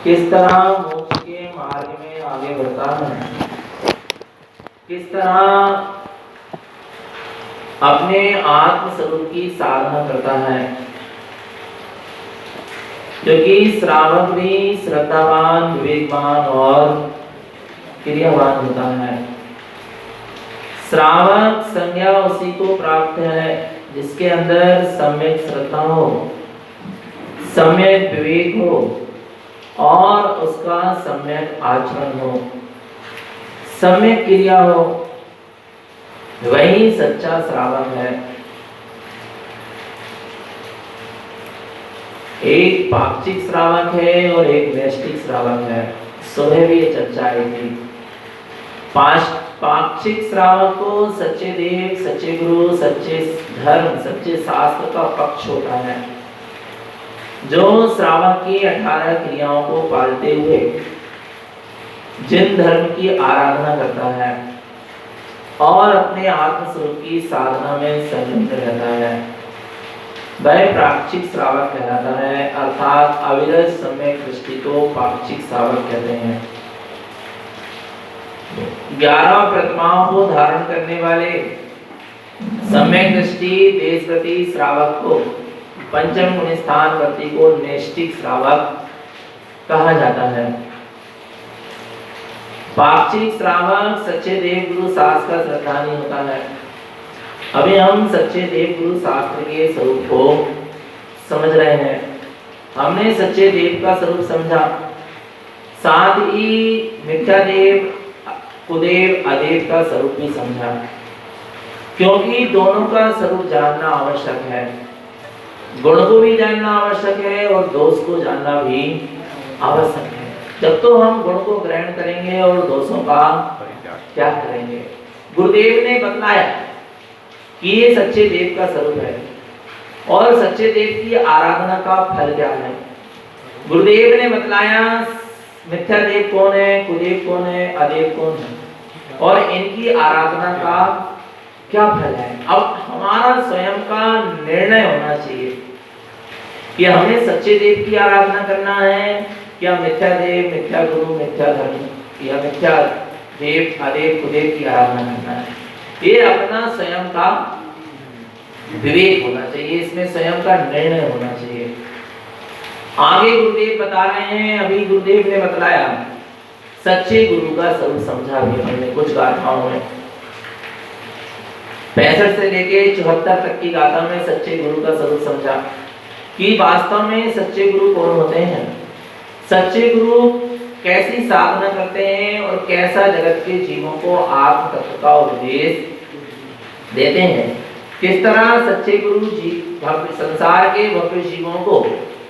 किस तरह मोक्ष के मार्ग में आगे बढ़ता है, किस तरह अपने आत्म स्वरूप की साधना करता है। क्योंकि श्रावक भी श्रद्धावान, विवेकवान और क्रियावान होता है। श्रावक संज्ञा उसी को प्राप्त है जिसके अंदर सम्यक श्रद्धा हो, सम्यक विवेक हो और उसका सम्यक आचरण हो, सम्यक क्रिया हो, वही सच्चा श्रावक है। एक पाक्षिक श्रावक है और एक नैष्ठिक श्रावक है। सुबह भी ये चर्चा आई थी। पाक्षिक श्रावक को सच्चे देव, सच्चे गुरु, सच्चे धर्म, सच्चे शास्त्र का पक्ष होता है। जो श्रावक की 18 क्रियाओं को पालते हुए जिन धर्म की आराधना करता है और अपने आत्म स्वरूप की साधना में संलग्न रहता है, वह पाक्षिक श्रावक कहलाता है। अर्थात अविरत सम्यक दृष्टि को पाक्षिक श्रावक कहते हैं। 11 प्रतिमाओं को धारण करने वाले सम्यक दृष्टि देशप्रति श्रावक को, पंचम गुण स्थान वर्ती को नैष्ठिक श्रावक कहा जाता है। पाक्षिक श्रावक सच्चे देव गुरु शास्त्र का श्रद्धानी होता है। अभी हम सच्चे देव गुरु शास्त्र के स्वरूप को समझ रहे हैं। हमने सच्चे देव का स्वरूप समझा, साथ ही मिथ्या देव, कुदेव, अदेव का स्वरूप भी समझा। क्योंकि दोनों का स्वरूप जानना आवश्यक है। गुण को भी जानना आवश्यक है और दोष को जानना भी आवश्यक है। जब तो हम गुण को ग्रहण करेंगे और दोषों का क्या करेंगे। गुरुदेव ने बतलाया कि ये सच्चे देव का स्वरूप है और सच्चे देव की आराधना का फल क्या है। गुरुदेव ने बतलाया मिथ्या देव कौन है, कुदेव कौन है, अदेव कौन है और इनकी आराधना का क्या फल है। अब हमारा स्वयं का निर्णय होना चाहिए कि हमें सच्चे देव की आराधना करना है या मिथ्या देव, मिथ्या गुरु, मिथ्या धर्म या मिथ्या देव, अदेव, कुदेव की आराधना करना है। ये अपना स्वयं का विवेक होना चाहिए, इसमें स्वयं का निर्णय होना चाहिए। आगे गुरुदेव बता रहे हैं, अभी गुरुदेव ने बतलाया सच्चे गुरु का स्वरूप समझा भी हमने कुछ गाथाओं में। 65 से लेके 74 तक की गाथा में सच्चे गुरु का स्वरूप समझा कि वास्तव में सच्चे गुरु कौन होते हैं, सच्चे गुरु कैसी साधना करते हैं और कैसा जगत के जीवों को आत्म तत्व का उपदेश देते हैं। किस तरह सच्चे गुरु जी संसार के भव्य जीवों को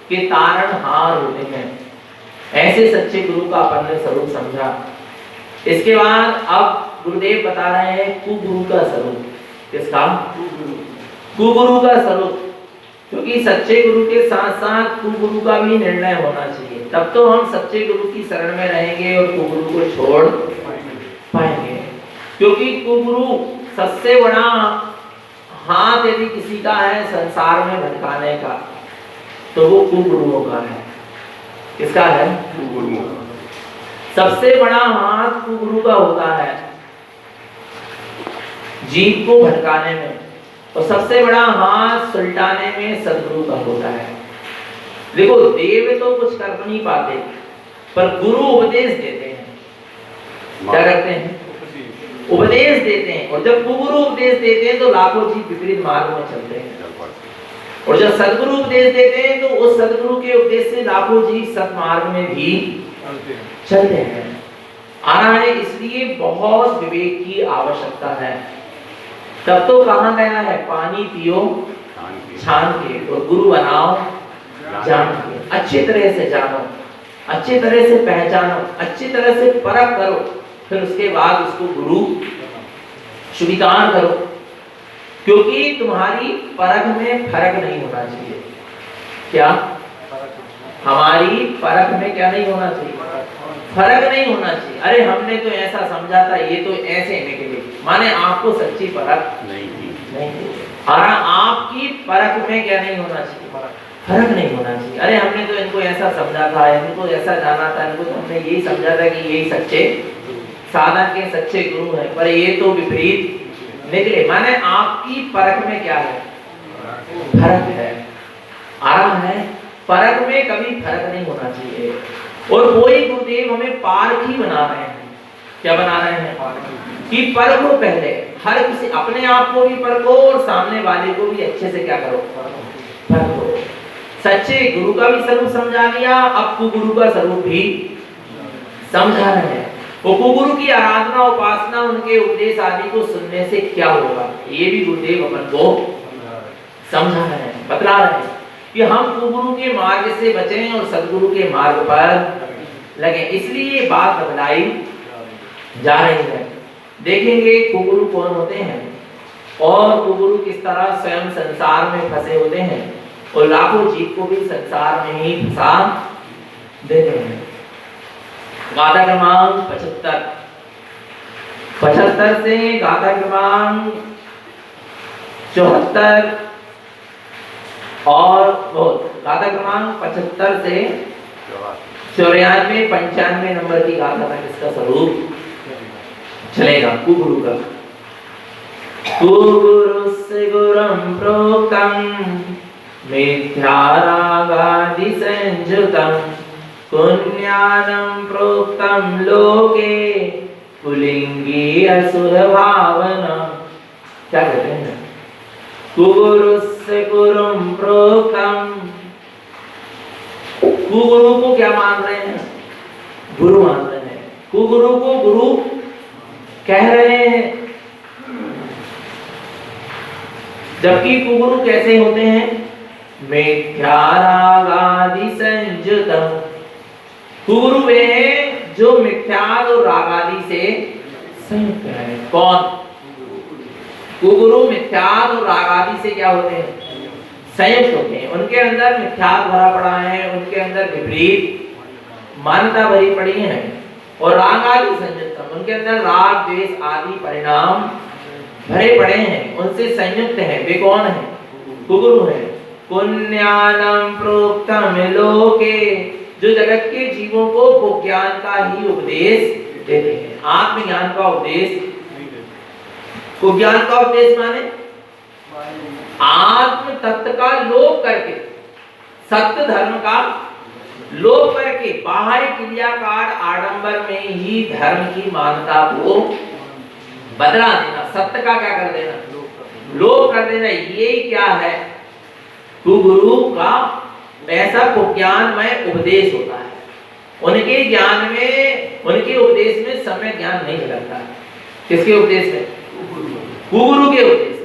के तारणहार होते हैं। ऐसे सच्चे गुरु का अपन ने स्वरूप समझा। इसके बाद अब गुरुदेव बता रहे हैं कुगुरु का स्वरूप। किसका? कुगुरु का स्वरूप। क्योंकि सच्चे गुरु के साथ साथ कुगुरु का भी निर्णय होना चाहिए, तब तो हम सच्चे गुरु की शरण में रहेंगे और कुगुरु को छोड़ पाएंगे। क्योंकि कुगुरु सबसे बड़ा हाथ यदि किसी का है संसार में भटकाने का तो वो कुगुरुओं का है। किसका है? कुगुरुओं का। सबसे बड़ा हाथ कुगुरु का होता है जीव को भटकाने में, और सबसे बड़ा हाथ सुलटाने में सदगुरु का होता है। देखो, देव तो कुछ कर नहीं पाते पर गुरु उपदेश देते हैं। क्या करते हैं? उपदेश देते हैं। और जब कुगुरु उपदेश देते हैं तो लाखों जीव विपरीत मार्ग में चलते हैं, और जब सदगुरु उपदेश देते हैं तो उस सदगुरु के उपदेश से लाखों जीव सत्मार्ग में भी चलते हैं। आ रहा है, इसलिए बहुत विवेक की आवश्यकता है। तब तो कहा गया है पानी पियो छान के और गुरु बनाओ जान के। अच्छी तरह से जानो, अच्छी तरह से पहचानो, अच्छी तरह से परख करो, फिर उसके बाद उसको गुरु स्वीकार करो। क्योंकि तुम्हारी परख में फर्क नहीं होना चाहिए। क्या? हमारी परख में क्या नहीं होना चाहिए? फर्क नहीं होना चाहिए। अरे हमने तो ऐसा समझा था, ये तो ऐसे निकले, माने आपको सच्ची परख नहीं थी। और आपकी परख में क्या नहीं होना चाहिए? फर्क नहीं होना चाहिए। अरे हमने तो इनको ऐसा समझा था, इनको ऐसा जाना था, इनको तो हमने यही समझा था कि यही सच्चे साधन के सच्चे गुरु हैं, पर ये तो विपरीत निकले। माने आपकी परख में क्या है? फर्क है। आराम है, परख में कभी फर्क नहीं होना चाहिए। और कोई गुरुदेव हमें पारखी बना रहे हैं। क्या बना रहे हैं? कि परखो पहले, हर किसी अपने आप को भी परखो और सामने वाले को भी अच्छे से क्या करो? परखो। सच्चे गुरु का भी स्वरूप समझा दिया, अब कुगुरु का स्वरूप भी समझा रहे हैं। वो कुगुरु की आराधना उपासना उनके उपदेश आदि को सुनने से क्या होगा, ये भी गुरुदेव अपन को समझा रहे हैं, बतला रहे हैं कि हम कुगुरु के मार्ग से बचें और सदगुरु के मार्ग पर लगे। इसलिए ये बात बतलाई जा रही है। देखेंगे कुगुरु कौन होते हैं और कुगुरु किस तरह स्वयं संसार में फंसे होते हैं और लाखों जीव को भी संसार में ही फंसा देते हैं। गाथा क्रमांक 75 से गाथा क्रमांक 74 और गाथा क्रमांक 75 से 94 95 नंबर की गाथा तक इसका स्वरूप चलेगा कुगुरु का। कुगुरुस्य गुरुं प्रोक्तं मिथ्यारागादि संयुतं पुण्यानं प्रोक्तं लोके कुलिंगी असुर भावना। क्या कहते हैं? कुगुरुस्य गुरुं प्रोक्तं, कुगुरु को क्या मान रहे हैं? गुरु मान रहे हैं। कुगुरु को गुरु कह रहे हैं, जबकि कुगुरु कैसे होते हैं? मिथ्यारागादि संयुतं। कुगुरु वे हैं जो मिथ्याद और रागादि से संयुक्त है। कौन? कुगुरु मिथ्याद और रागादि से क्या होते हैं? संयुक्त होते हैं। उनके अंदर मिथ्याद भरा पड़ा है, उनके अंदर विपरीत मान्यता भरी पड़ी है, और राग आदि संयुक्त, उनके अंदर राग द्वेष आदि परिणाम भरे पड़े हैं, उनसे संयुक्त है। वे कौन है? कुगुरु है। पुण्यानं प्रोक्तं लोके, जो जगत के जीवों को ज्ञान का ही उपदेश देते हैं, आत्मज्ञान का उपदेश। को ज्ञान का उपदेश माने आत्म तत्व का लोप करके, सत्य धर्म का लोप करके बाहरी क्रियाकार आडंबर में ही धर्म की मान्यता को बदला देना, सत्य का क्या कर देना? लोप कर देना। ये क्या है? कुगुरु का ऐसा ज्ञानमय उपदेश होता है। उनके ज्ञान में, उनके उपदेश में समय ज्ञान नहीं लगता। किसके उपदेश में? कुगुरु के उपदेश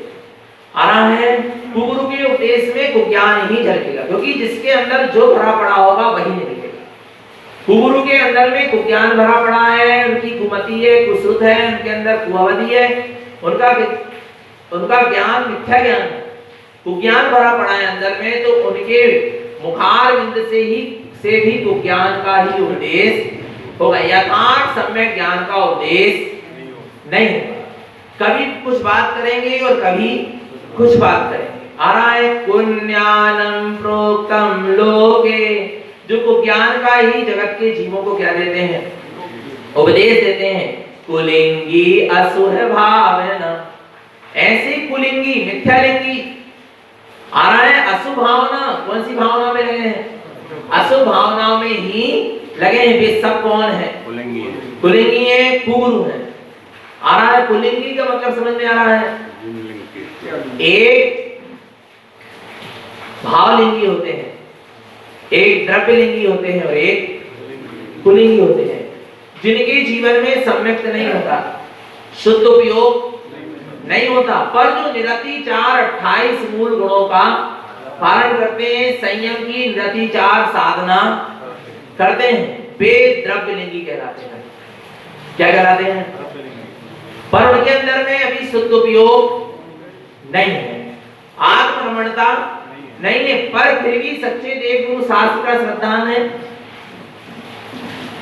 आ रहा है। कुगुरु के उपदेश में कुज्ञान ही झलकेगा, क्योंकि जिसके अंदर जो भरा पड़ा होगा वही निकलेगा। कुगुरु के अंदर में कुज्ञान भरा पड़ा है, उनकी कुमति है, कुश्रुत है, उनके अंदर कुअवधि है, उनका ज्ञान मिथ्या ज्ञान है, कुज्ञान भरा पड़ा है अंदर में, तो उनके मुखार बिंद से भी कुज्ञान का ही उपदेश होगा। यथार्थ सम्यक ज्ञान का उपदेश नहीं होगा। कभी कुछ बात करेंगे और कभी कुछ बात करेंगे। आ रहा है पुण्यानं प्रोक्तं लोके, जो कुज्ञान का ही जगत के जीवों को क्या देते हैं? उपदेश देते हैं। कुलिंगी असुर भावना, ऐसी कुलिंगी मिथ्यालिंगी। आ रहा है अशुभ भावना। कौन सी भावना में लगे हैं? अशुभ भावनाओं में ही लगे हैं। वे सब कौन है? कुलिंगी है, कुगुरु है। आ रहा है कुलिंगी का मतलब समझ में आ रहा है? एक भावलिंगी होते हैं, एक द्रव्यलिंगी होते हैं और एक कुलिंगी होते हैं, जिनके जीवन में सम्यक नहीं होता, शुद्ध उपयोग नहीं होता, पर जो निरतिचार 28 मूल गुणों का पालन करते हैं, संयम की निरतिचार साधना करते हैं, वे द्रव्यलिंगी कहलाते हैं। क्या कहलाते हैं? पर उनके अंदर में अभी शुद्ध उपयोग नहीं है, आत्मरमणता नहीं है, पर फिर भी सच्चे देवगुरु शास्त्र का श्रद्धान है।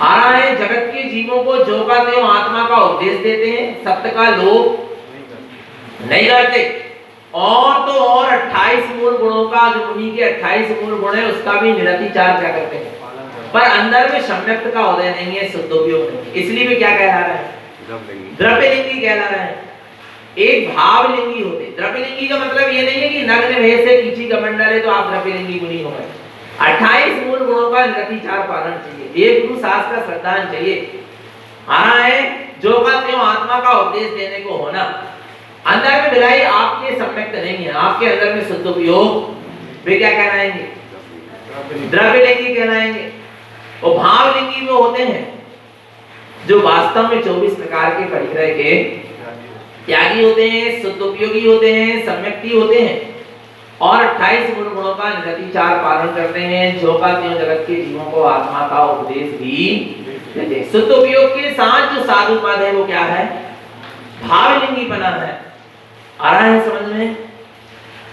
आ रहा है जगत के जीवों को जो का त्यों आत्मा का उपदेश देते हैं, सत्य का लोप नहीं करते और तो और 28 मूल गुणों का, जो मुनि के 28 मूल गुण है उसका भी निरतिचार क्या करते हैं, पर अंदर में सम्यक्त का उदय नहीं है, शुद्धोपयोग नहीं है। इसलिए वे क्या कहला रहे हैं, द्रव्यलिंगी कहला रहे हैं। एक भावलिंगी होते। द्रव्यलिंगी का मतलब ये नहीं है कि नग्न भेष से कीची का मंडल है तो आप द्रव्यलिंगी मुनि हो गए। 28 मूल गुणों का निरतिचार पालन चाहिए, एक गुरु शास्त्र का श्रद्धान चाहिए। हाँ है जो का त्यों आत्मा का उपदेश देने को होना, अंदर में मिलाई आपके सम्यक्त नहीं है, आपके अंदर में शुद्ध उपयोग वे क्या कहलाएंगे, द्रव्यलिंगी कहलाएंगे। और भावलिंगी में होते हैं जो वास्तव में 24 प्रकार के परिग्रह के त्यागी होते हैं, शुद्ध उपयोगी होते हैं, सम्यक्ति होते हैं और 28 मूल गुणों का निरतिचार पालन करते हैं, जो का त्यों जगत के जीवों को आत्मा का उपदेश भी देते हैं। शुद्ध उपयोग के साथ जो साधु पद है वो क्या है, भावलिंगी बना है। आ रहा है समझ में।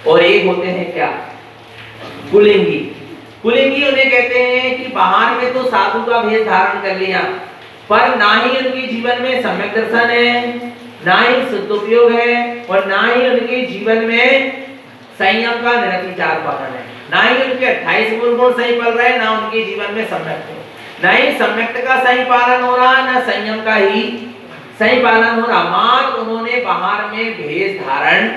और एक होते हैं क्या, कुलिंगी। कुलिंगी उन्हें कहते हैं कि बाहर में तो साधु का भेष धारण कर लिया, पर ना ही उनके जीवन में सम्यक दर्शन है, ना ही शुद्ध उपयोग है, और ना ही उनके जीवन में संयम का निरतिचार पालन है, ना ही उनके 28 मूल गुण सही पल रहे, ना उनके जीवन में सम्यक है, ना ही सम्यक्त का सही पालन हो रहा, ना संयम का ही सही पालन हो रहा। मात्र उन्होंने बाहर में भेष धारण,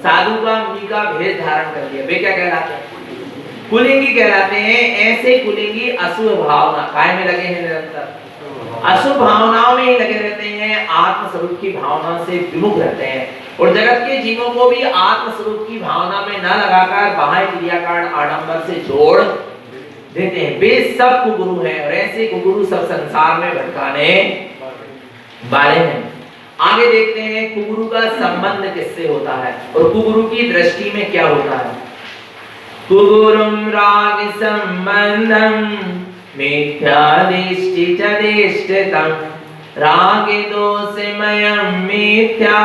साधु का मुनि का भेष धारण कर लिया, वे क्या कहलाते हैं, कुलिंगी कहलाते हैं। ऐसे कुलिंगी अशुभ भावना काय में लगे हैं, निरंतर अशुभ भावनाओं में ही लगे रहते हैं, आत्म स्वरूप की भावना से विमुख रहते हैं, और जगत के जीवों को भी आत्म स्वरूप की भावना में न लगाकर बाह्य क्रियाकांड आडंबर से जोड़ देते हैं। वे सब कुगुरु हैं, और ऐसे कुगुरु सब संसार में भटकाने वाले हैं। आगे देखते हैं कुगुरु का संबंध किससे होता है और कुगुरु की दृष्टि में क्या होता है। कुगुरुम राग संबंधम मिथ्यादिष्टि च दिष्टितम् रागे दोषमयं मिथ्या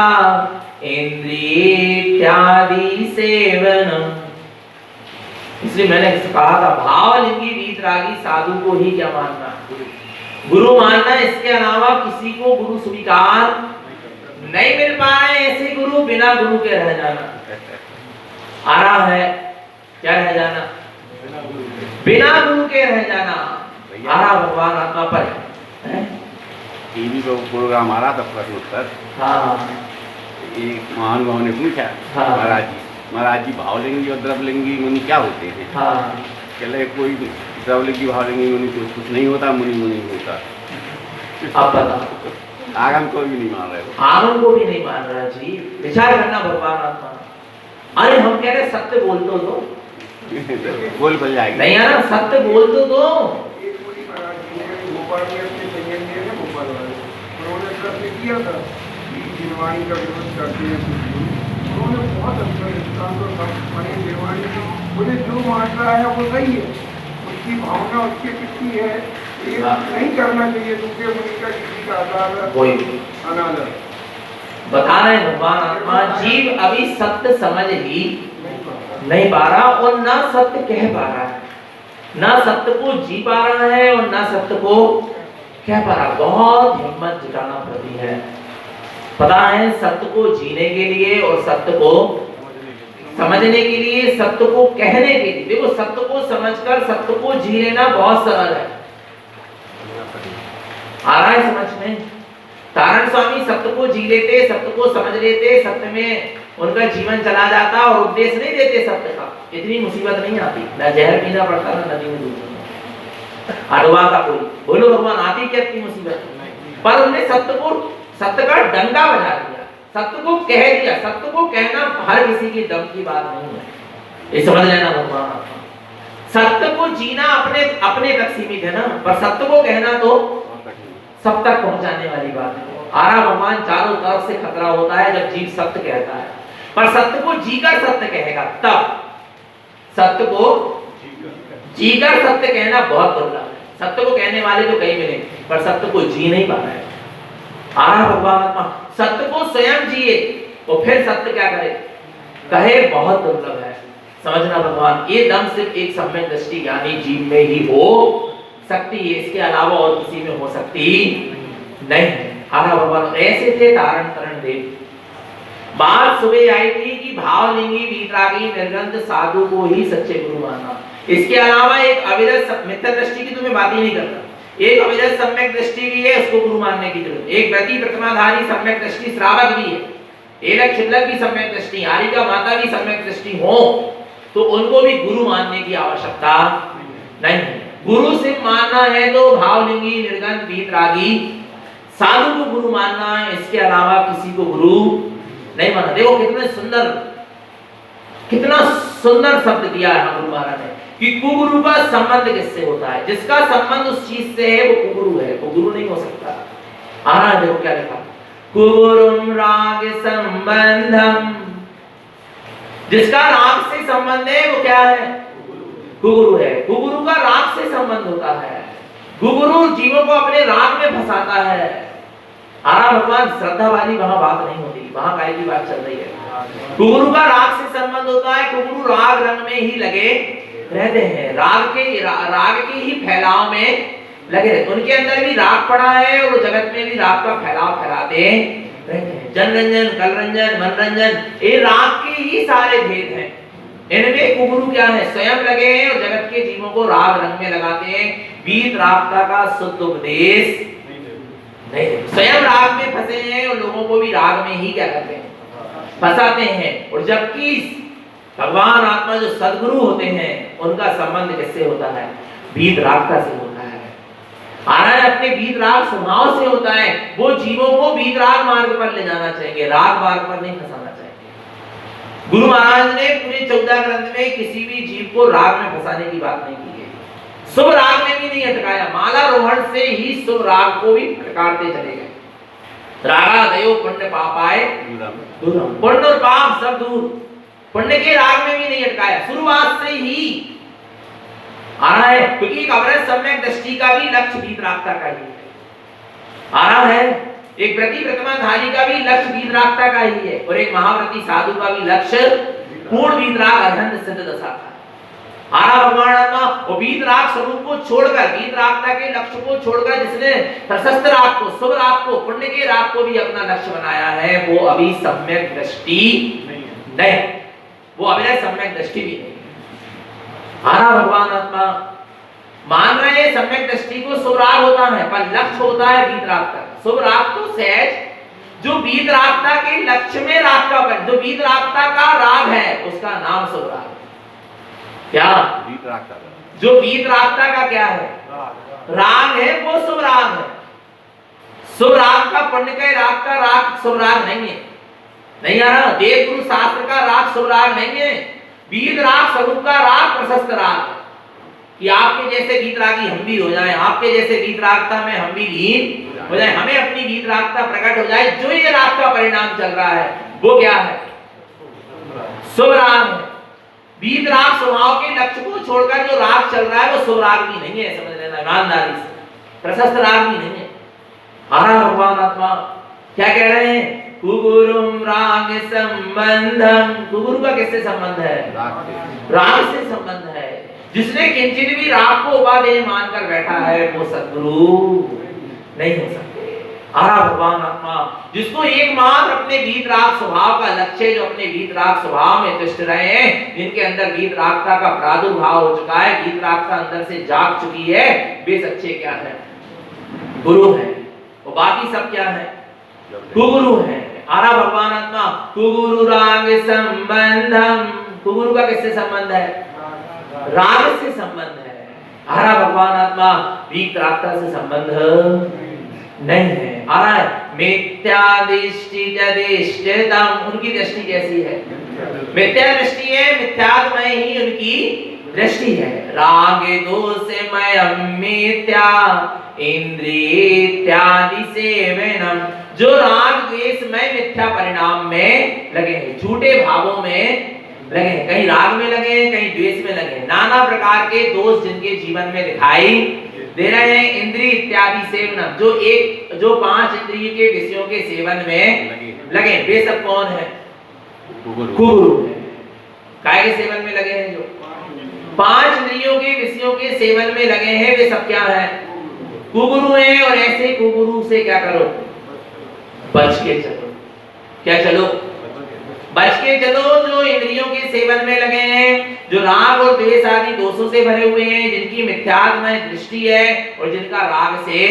इंद्रियादि सेवनम्। इसलिए मैंने कहा था भावलिंगी वीतरागी साधु को ही क्या मानना, गुरु मानना, इसके अलावा किसी को गुरु स्वीकार नहीं मिल पा रहे। ऐसे गुरु बिना गुरु के रह जाना। आ रहा है क्या, रह जाना, बिना गुरु के रह जाना। आ रहा भगवान आत्मा पर टीवी पे प्रोग्राम आ रहा था प्रश्न उत्तर। हाँ, एक महानुभाव ने पूछा, हाँ, महाराज जी भावलिंगी और द्रव्यलिंगी मुनि क्या होते हैं। हाँ, कहले कोई द्रव्यलिंगी भावलिंगी मुनि कुछ नहीं होता, मुनि मुनि होता। आप बताओ, आगम को भी नहीं मान रहे हो। आगम को भी नहीं मान रहा जी, विचार करना भगवान आत्मा। अरे हम कह रहे सत्य बोल तो दो, बोल खुल जाएगी नहीं है ना, सत्य बोल तो दो। उन्होंने प्रश्न किया था कि निर्वाणी का विरोध करते हैं, उन्होंने बहुत अच्छा निर्वाणी बोले जो मान रहा है वो सही है, उसकी भावना उसकी कितनी है, ये नहीं करना चाहिए दूसरे मुनि का किसी का अनादर। बता रहे भगवान आत्मा, जीव अभी सत्य समझ ही नहीं पा रहा और ना सत्य कह पा रहा है, ना सत्य को जी पा रहा है और ना सत्य को कह पा रहा। बहुत हिम्मत जुटाना पड़ती है, पता है, सत्य को जीने के लिए और सत्य को समझने के लिए, सत्य को कहने के लिए। देखो सत्य को समझकर सत्य को जी लेना बहुत सरल है। आ रहा है समझ में। तारण स्वामी सत्य को जी लेते, सत्य को समझ लेते, सत्य में उनका जीवन चला जाता और उपदेश नहीं देते सत्य का, इतनी मुसीबत नहीं आती, ना जहर पीना पड़ता ना नदी में डूबना अडवा का कोई। बोलो भगवान, आती क्या इतनी मुसीबत, पर उन्हें सत्य को, सत्य का डंडा बजा दिया, सत्य को कह दिया। सत्य को कहना हर किसी की दम की बात नहीं है, ये समझ लेना भगवान। सत्य को जीना अपने अपने तक सीमित है ना, पर सत्य को कहना तो सब तक पहुंचाने वाली बात है। आरा भगवान, चारों तरफ से खतरा होता है जब जीव सत्य कहता है, पर सत्य को जीकर सत्य कहेगा तब। सत्य को जीकर सत्य कहना बहुत दुर्लभ है। सत्य को कहने वाले तो कई मिले, पर सत्य को जी नहीं पा रहे। आरा भगवान, सत्य को स्वयं जिए और फिर सत्य क्या करे, कहे, बहुत दुर्लभ है। समझना भगवान, ये दम सिर्फ एक सम्यक दृष्टि ज्ञानी जीव में ही हो सकती है, इसके अलावा और किसी में हो सकती नहीं है। आरा भगवान ऐसे थे तारण तरण देव। बात सुबह आई थी कि भावलिंगी वीतरागी निर्गंध साधु को ही सच्चे गुरु मानना। इसके अलावा एक अविरत मिथ्या दृष्टि की तो मैं बात ही नहीं करता, एक अविरत सम्यक दृष्टि भी है, उसको गुरु मानने की जरूरत। एक व्रती प्रतिमाधारी सम्यक दृष्टि श्रावक भी है, एलक छिल्लक भी सम्यक दृष्टि, आरिका माता भी सम्यक दृष्टि हो तो उनको भी गुरु मानने की आवश्यकता नहीं है। गुरु सिर्फ मानना है तो भावलिंगी निर्गंध वीतरागी साधु को गुरु मानना है, इसके अलावा किसी को गुरु नहीं माना। देखो कितना सुंदर शब्द दिया है गुरु महाराज ने कि कुगुरु का संबंध किससे होता है, जिसका संबंध उस चीज से है वो कुगुरु है, वो गुरु नहीं हो सकता। आना देखो क्या लिखा, कुगुरुम राग संबंधम, जिसका राग से संबंध है वो क्या है, कुगुरु है। कुगुरु का राग से संबंध होता है, कुगुरु जीवों को अपने राग में फंसाता है। आरा भगवान श्रद्धा वाली वहां बात नहीं होती, वहां काय की बात चल रही है। कुगुरु का राग से संबंध होता है, कुगुरु राग रंग में ही लगे रहते हैं, राग के ही फैलाव में लगे रहते, उनके अंदर भी राग पड़ा है और जगत में भी राग का फैलाव फैलाते रहते हैं। जनरंजन, कलरंजन, मनरंजन, ये राग के ही सारे भेद हैं। इनमें कुगुरु क्या है, स्वयं लगे हैं और जगत के जीवों को राग रंग में लगाते हैं। वीतरागता का शुद्ध उपदेश नहीं, स्वयं राग में फंसे हैं और लोगों को भी राग में ही क्या करते हैं, फंसाते हैं। और जबकि भगवान आत्मा जो सद्गुरु होते हैं उनका संबंध किससे होता है, वीतरागता से होता है। आना अपने वीतराग स्वभाव से होता है, वो जीवों को वीतराग मार्ग पर ले जाना चाहिए, राग मार्ग पर नहीं फंसाना चाहिए। गुरु महाराज ने पूरे 14 ग्रंथ में किसी भी जीव को राग में फंसाने की बात नहीं की है, शुभ राग में भी नहीं अटकाया, माला रोहण से ही शुभ राग को भी प्रकारते चले गए। रागा दयो पुण्य पापाय दूरम, पुण्य और पाप सब दूर, पुण्य के राग में भी नहीं अटकाया, शुरुआत से ही आ रहा है। क्योंकि एक अवरत सम्यक दृष्टि का भी लक्ष्य वीतरागता का ही है, आ रहा है। एक व्रती प्रतिमाधारी का भी लक्ष्य वीतरागता का ही है, और एक महाव्रती साधु का भी लक्ष्य पूर्ण वीतराग अरहंत सिद्ध दशा का। आरा भगवान आत्मा वो वीतराग स्वरूप को छोड़कर, वीतरागता के लक्ष्य को छोड़कर जिसने प्रशस्त राग को, शुभ राग को, पुण्य के राग को भी अपना लक्ष्य बनाया है, वो अभी सम्यक दृष्टि नहीं, वो अविरत सम्यक दृष्टि भी नहीं। आरा भगवान आत्मा मान रहे हैं सम्यक दृष्टि को शुभ राग होता है, पर लक्ष्य होता है वीतरागता। शुभ राग तो सहज जो वीतरागता के लक्ष्य में राग का, जो वीतरागता का राग है उसका नाम शुभ राग। क्या वीतरागता, जो वीतरागता का क्या है राग है, वो शुभ राग है। शुभ राग का, पुण्य के राग का राग शुभ राग नहीं है, नहीं आ रहा। देव गुरु शास्त्र का राग शुभ राग नहीं है, वीतराग स्वरूप का राग प्रशस्त राग है कि आपके जैसे वीतरागी हम भी हो जाएं, आपके जैसे वीतरागता में हम भी लीन हो जाएं, हमें अपनी वीतरागता प्रकट हो जाए। जो ये राग का परिणाम चल रहा है वो क्या है, शुभ राग है। वीतराग स्वभाव के लक्ष्य को छोड़कर जो राग चल रहा है वो शुभ राग भी नहीं है, समझ लेना ईमानदारी से, प्रशस्त राग भी नहीं है। हमारा भगवान आत्मा क्या कह रहे हैं, कुगुरुम राग संबंधम, कुगुरु का किससे संबंध है, राग से संबंध है। जिसने किंचित भी राग को उपादेय मानकर बैठा है वो सद्गुरु नहीं हो सकते। आरा भगवान आत्मा जिसको एकमात्र अपने वीतराग स्वभाव का लक्ष्य, जो अपने वीतराग स्वभाव में तिष्ठ रहे हैं, जिनके अंदर वीतरागता का प्रादुर्भाव हो चुका है, वीतरागता अंदर से जाग चुकी है, वे सच्चे क्या है, गुरु है। और बाकी सब क्या है, कुगुरु है। आरा भगवान आत्मा कुगुरु राग संबंधम, कुगुरु का किससे संबंध है, राग से संबंध है। आरा भगवान आत्मा वीतरागता से संबंध नहीं है। आ रहा है मिथ्या दृष्टि जदिष्टतम, उनकी दृष्टि कैसी है, मिथ्या दृष्टि है, मिथ्यात्मय ही उनकी दृष्टि है। राग दोषमय मिथ्या इंद्रिय इत्यादि सेवनम, जो राग द्वेषमय मिथ्या परिणाम में लगे हैं, झूठे भावों में लगे हैं, कहीं राग में लगे हैं, कहीं द्वेष में लगे हैं, नाना प्रकार के दोष जिनके जीवन में दिखाई दे रहे हैं। इंद्रिय इत्यादि सेवन, जो 5 इंद्रिय के विषयों के सेवन में लगे, वे सब कौन है, कुगुरु है। काय के सेवन में लगे हैं, जो 5 इंद्रियों के विषयों के सेवन में लगे हैं, वे सब क्या है, कुगुरु हैं। और ऐसे कुगुरु से क्या करो, बच के चलो। क्या चलो, बच के चलो जो इंद्रियों के सेवन में लगे हैं, जो राग और द्वेष आदि दोषों से भरे हुए हैं, जिनकी मिथ्यात्मय दृष्टि है और जिनका राग से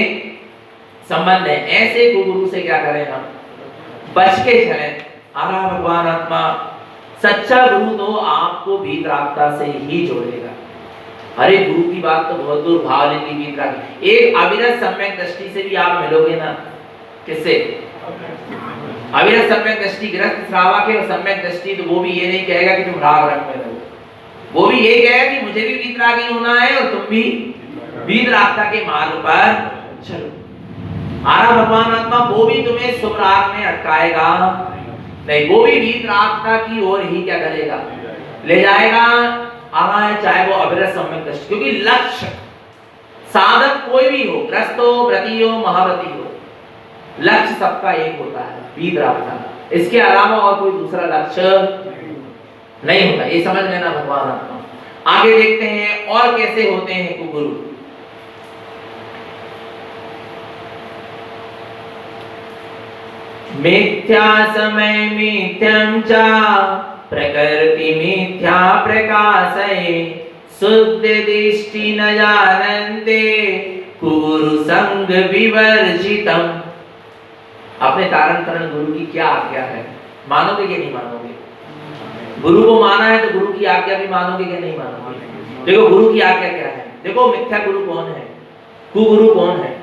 संबंध है, ऐसे गुरु से क्या करें हम? बच के चलें। आरा भगवान आत्मा, सच्चा गुरु तो आपको वीतरागता से ही जोड़ेगा। अरे गुरु की बात तो बहुत दूर, भाव लेंगे वीतराग। एक अविरत सम्यक दृष्टि से भी आप मिलोगे ना, किससे? अविरत सम्यक दृष्टि गृहस्थ श्रावक है, और सम्यक दृष्टि तो वो भी ये नहीं कहेगा कि तुम राग रंग में रहो, वो भी ये कहेगा कि मुझे भी वीतरागी होना है और तुम भी वीतरागता के मार्ग पर चलो। आरा भगवान आत्मा, वो भी तुम्हें शुभ राग में अटकाएगा नहीं, वो भी वीतरागता की ओर ही क्या करेगा? ले जाएगा। आरा है चाहे वो अविरत सम्यक दृष्टि, क्योंकि लक्ष्य साधक कोई भी हो, ग्रस्त हो, व्रती हो, महाव्रती हो, लक्ष्य सबका एक होता है, वीतरागता। इसके अलावा और कोई दूसरा लक्ष्य नहीं होता, ये समझ लेना भगवान आत्मा। आगे देखते हैं और कैसे होते हैं कुगुरु। मिथ्या समय मिथ्यं च प्रकृति मिथ्या प्रकाशये शुद्ध दृष्टि न जानन्ते कुगुरु संग विवर्जितम्। अपने तारण करण गुरु की क्या आज्ञा है, मानोगे कि नहीं मानोगे? गुरु को माना है तो गुरु की आज्ञा भी मानोगे कि नहीं मानोगे? देखो गुरु की आज्ञा क्या है। देखो मिथ्या गुरु कौन है, कुगुरु कौन है?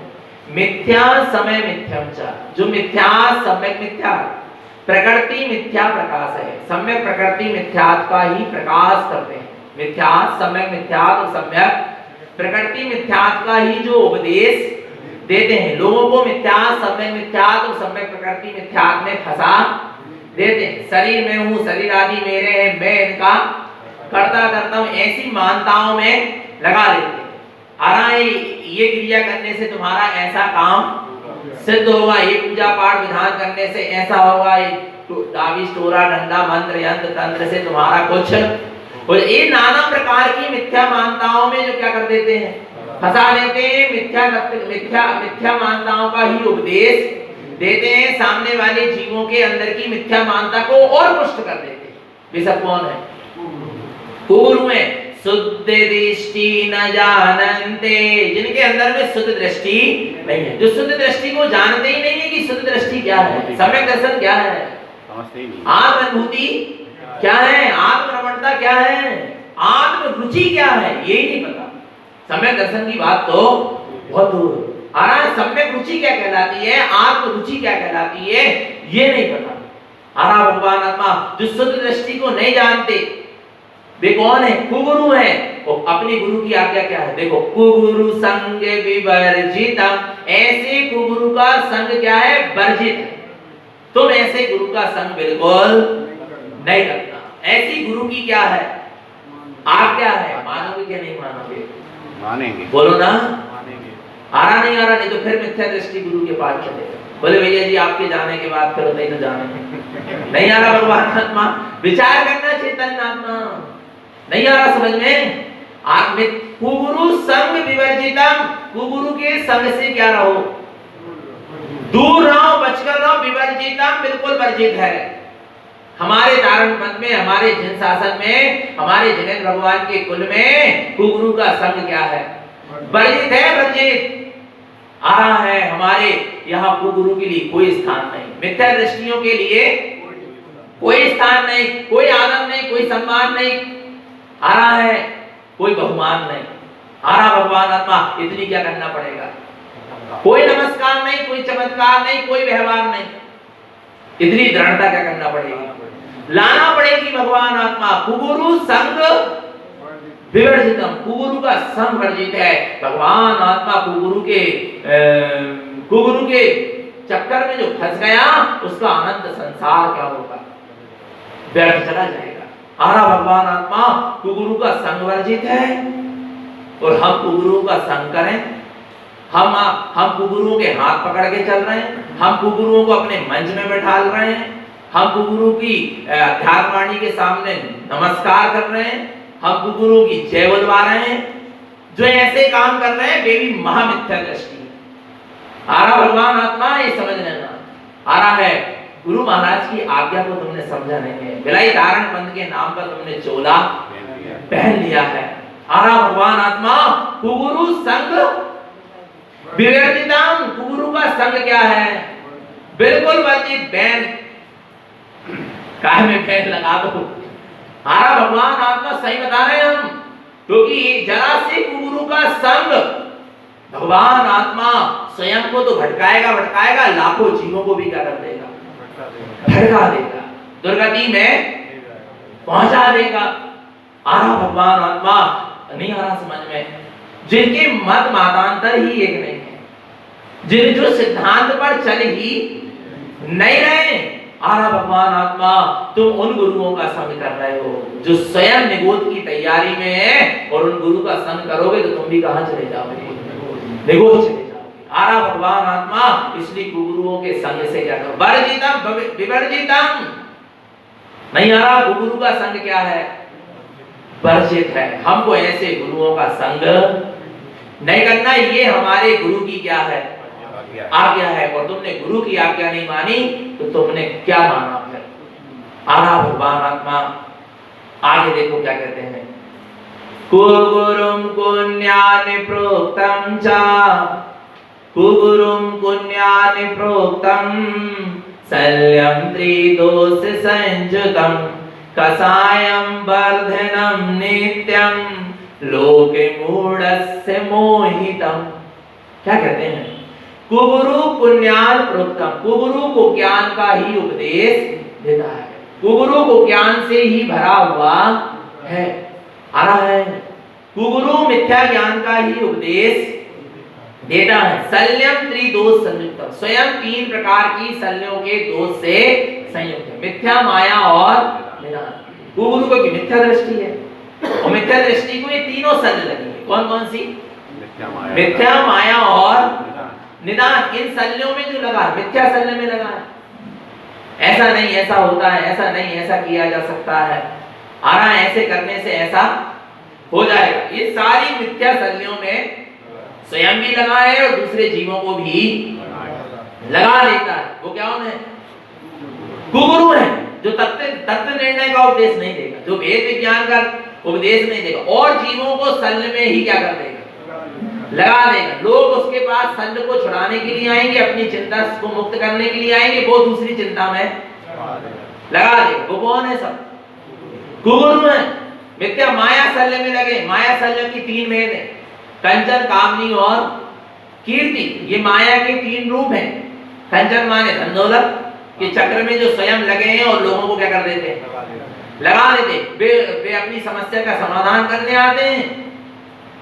मिथ्या समय मिथ्यम च, जो मिथ्या सम्यक मिथ्या, प्रकृति मिथ्या प्रकाश है। सम्यक प्रकृति मिथ्यात्व का ही प्रकाश करते हैं। मिथ्या सम्यक मिथ्यात्व और सम्यक प्रकृति मिथ्यात्व का ही जो उपदेश देते हैं, लोगों को मिथ्या सम्यक मिथ्यात्व और सम्यक प्रकृति मिथ्यात्व में फंसा देते हैं। शरीर में हूँ, शरीर आदि मेरे हैं, मैं इनका करता करता हूँ, ऐसी मानताओं में लगा देते हैं। अरे ये क्रिया करने से तुम्हारा ऐसा काम सिद्ध होगा, ये पूजा पाठ विधान करने से ऐसा होगा, ये दावी स्टोरा डंडा मंत्र यंत्र तंत्र से तुम्हारा कुछ, और ये नाना प्रकार की मिथ्या मान्यताओं में जो क्या कर देते हैं? फंसा देते हैं। मिथ्या मान्यताओं का ही उपदेश देते हैं, सामने वाले जीवों के अंदर की मिथ्या मान्यता को और पुष्ट कर देते हैं। वे सब कौन है? कुगुरु है। शुद्ध दृष्टि न जानन्ते, जिनके अंदर में शुद्ध दृष्टि नहीं है, जो शुद्ध दृष्टि को जानते ही नहीं है कि शुद्ध दृष्टि क्या है, सम्यक दर्शन क्या है, आत्म अनुभूति क्या है, आत्म रमणता क्या है, आत्म रुचि क्या है, यही नहीं पता। सम्यक दर्शन की बात तो बहुत दूर। सम्यक रुचि क्या कहलाती है, आत्म रुचि क्या कहलाती है, ये नहीं पता। भगवान आत्मा जो शुद्ध दृष्टि को नहीं जानते, वे कौन है? कुगुरु है। और अपने गुरु की आज्ञा क्या है? देखो, कुगुरु संग विवर्जितम्, ऐसे कुगुरु का संग क्या है? वर्जित है। तुम ऐसे गुरु का संग बिल्कुल नहीं करना। ऐसी गुरु की क्या है? आज्ञा है। मानोगे क्या नहीं मानोगे? मानेंगे। बोलो ना, मानेंगे। आ रहा नहीं तो फिर मिथ्या दृष्टि गुरु के पास चलेगा। बोले भैया जी आपके जाने के बाद फिर नहीं तो जाने नहीं आ रहा। भगवान आत्मा विचार करना, चेतन आत्मा नहीं आ रहा समझ में। कुगुरु संग विवर्जितम्, कुगुरु के संग से क्या रहो? दूर रहो, बचकर रहो। विवर्जितम् बिल्कुल वर्जित है। हमारे तारण मत में, हमारे जिन शासन में, हमारे जिनेन्द्र भगवान के कुल में कुगुरु का संग क्या है? वर्जित है, वर्जित। आ रहा है हमारे यहाँ कुगुरु के लिए कोई स्थान नहीं, मिथ्या दृष्टियों के लिए कोई स्थान नहीं, कोई आनंद नहीं, कोई सम्मान नहीं। आ रहा है कोई बहुमान नहीं। आ रहा भगवान आत्मा इतनी क्या करना पड़ेगा? कोई नमस्कार नहीं, कोई चमत्कार नहीं, कोई व्यवहार नहीं। इतनी दृढ़ता क्या करना पड़ेगी? लाना पड़ेगी भगवान आत्मा। कुगुरु संग विवर्जितम्, कुगुरु का संग वर्जित है। भगवान आत्मा कुगुरु के चक्कर में जो फंस गया, उसका अनंत संसार क्या होगा? व्यर्थ चला जाएगा। आरा भगवान आत्मा कुगुरु का संग वर्जित है, और हम कुगुरु का संग करें। हम कुगुरुओं के हाथ पकड़ के चल रहे हैं, हम कुगुरुओं को अपने मंच में बैठा रहे हैं, हम कुगुरु की अध्यात्मवाणी के सामने नमस्कार कर रहे हैं, हम कुगुरु की जय बुलवा रहे हैं। जो ऐसे काम कर रहे हैं वे भी महामिथ्या दृष्टि। आरा भगवान आत्मा ये समझ लेना। आ रहा है गुरु महाराज की आज्ञा को तुमने समझा नहीं है, बिलाई धारण पंथ के नाम पर तुमने चोला पहन लिया है। आरा भगवान आत्मा कुगुरु संग विवर्जितम, कुगुरु का संग क्या है? बिल्कुल वर्जित, बैन काहे में बैन लगा दो। आरा भगवान आत्मा सही बता रहे हैं हम, क्योंकि जरा से कुगुरु का संग भगवान आत्मा स्वयं को तो भटकाएगा, लाखों जीवों को भी क्या कर देगा? भटका देगा, दुर्गति में पहुंचा देगा। आरा भगवान आत्मा नहीं आ रहा समझ में, जिनके मत मतांतर ही एक नहीं है, जिन जो सिद्धांत पर चल ही नहीं रहे। आरा भगवान आत्मा तुम उन गुरुओं का संग कर रहे हो जो स्वयं निगोद की तैयारी में है, और उन गुरु का संग करोगे तो तुम भी कहां चले जाओगे? निगोद चले जाओगे। आरा भगवान आत्मा इसलिए गुरुओं के संग से क्या करो? वर्जितम विवर्जितम। नहीं आ रहा, गुरु का संग क्या है? वर्जित है। हमको ऐसे गुरुओं का संग नहीं करना, ये हमारे गुरु की क्या है? आज्ञा है। और तुमने गुरु की आज्ञा नहीं मानी तो तुमने क्या माना फिर? आरा भगवान आत्मा आगे देखो क्या कहते हैं, कुगुरुम पुण्यानि प्रोक्तम च, कुगुरुम पुण्यानि प्रोक्तम शल्यम त्रिदोष संयुतम कषायम वर्धनम नित्यम लोके मूढ़स्य मोहितम। क्या कहते हैं? कुगुरु पुण्यान प्रोक्तम, कुगुरु को ज्ञान का ही उपदेश देता है, कुगुरु को ज्ञान से ही भरा हुआ है। आ रहा है, कुगुरु मिथ्या ज्ञान का ही उपदेश देता है। शल्यम त्रिदोष संयुक्त, स्वयं 3 प्रकार की शल्यों के दोष से संयुक्त है, मिथ्या, माया और निदान। कुगुरु को मिथ्या दृष्टि है, और मिथ्या दृष्टि को ये तीनों शल्य लगी है। कौन कौन सी? मिथ्या, माया और निदान। इन शल्यों में जो लगा, मिथ्या शल्य में लगा है, ऐसा नहीं ऐसा होता है, ऐसा नहीं ऐसा किया जा सकता है, आ रहा है ऐसे करने से ऐसा हो जाएगा। ये सारी मिथ्या शल्यों में स्वयं भी लगा है और दूसरे जीवों को भी लगा लेता है। वो क्या है? कुगुरु है, जो तत्व निर्णय का उपदेश नहीं देगा, जो वेद विज्ञान का उपदेश नहीं देगा, और जीवों को शल्य में ही क्या कर देगा? लगा देगा। लोग उसके पास शल्य को छुड़ाने के लिए आएंगे, अपनी चिंता को मुक्त करने के लिए आएंगे, वो दूसरी चिंता में लगा देगा। वो कौन है? सब कुगुरु है। मिथ्या माया शल्य में लगे। माया शल्य की 3 भेद है, कंचन, कामनी और कीर्ति। ये माया के 3 रूप हैं। कंचन माने धन दौलत के चक्र में जो स्वयं लगे हैं और लोगों को क्या कर देते हैं? लगा देते। वे अपनी समस्या का समाधान करने आते हैं,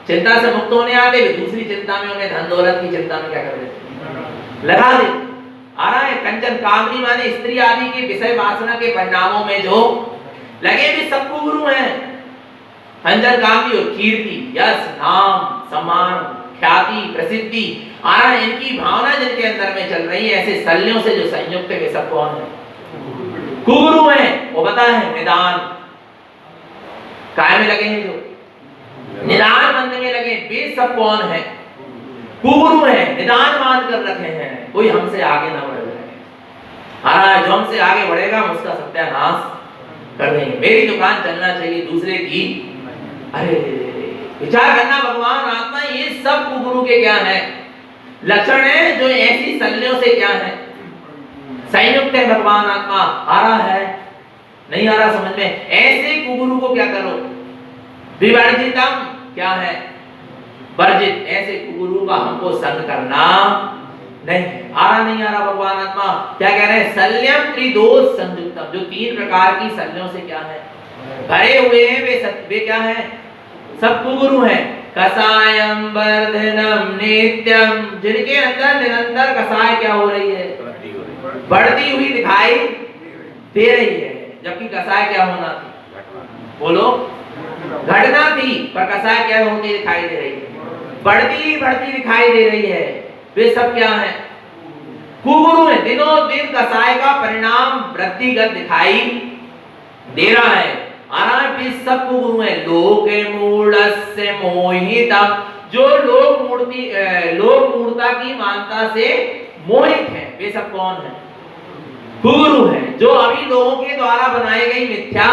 चिंता से मुक्त होने आते, वे दूसरी चिंता में, उन्हें धन दौलत की चिंता में क्या कर देते? लगा देते। आ रहा है, कंचन कामनी माने स्त्री आदि के विषय वासना के परिणामों में जो लगे, भी सबको गुरु हैं। कंचन कामनी और कीर्ति, यश, नाम, सम्मान, ख्याति, प्रसिद्धि, आ रहा है, इनकी भावना जिनके अंदर में चल रही है, ऐसे शल्यों से जो संयुक्त है, वे सब कौन है? कुगुरु हैं। वो बता है निदान, काय में लगे हैं, जो निदान मंद में लगे, वे सब कौन है? कुगुरु है, निदान मान कर रखे हैं, कोई हमसे आगे ना बढ़ जाए। हाँ, जो हमसे आगे बढ़ेगा हम उसका सत्यानाश कर देंगे। मेरी दुकान चलना चाहिए, दूसरे की अरे विचार करना। भगवान आत्मा ये सब कुगुरु के क्या है? लक्षण है, जो ऐसी शल्यों से क्या है? संयुक्त है। भगवान आत्मा आ रहा है, नहीं आ रहा समझ में? ऐसे कुगुरु को क्या करो? विवर्जितम क्या है? वर्जित। ऐसे कुगुरु का हमको संग करना नहीं। आ रहा नहीं आ रहा? भगवान आत्मा क्या कह रहे हैं? शल्यम त्रिदोष संयुक्तम, जो 3 प्रकार की शल्यों से क्या है? भरे हुए हैं, वे क्या है? सब कुगुरु हैं। कषायम वर्धनम नित्यम, जिनके अंदर निरंतर कषाय क्या हो रही है? बढ़ती हुई दिखाई दे रही है, जबकि कषाय क्या होना थी? बोलो, घटना थी, पर कषाय क्या होती दिखाई दे रही है? बढ़ती दिखाई दे रही है। वे सब क्या है? कुगुरु है। दिनों दिन कषाय का परिणाम वृद्धिगत दिखाई दे रहा है। आराम सब कुगुरु है। लोके मूढ़स्य मोहितम, जो लोग मूर्ता की मानता से मोहित हैं, वे सब कौन है? कुगुरु हैं, जो अभी लोगों के द्वारा बनाई गई मिथ्या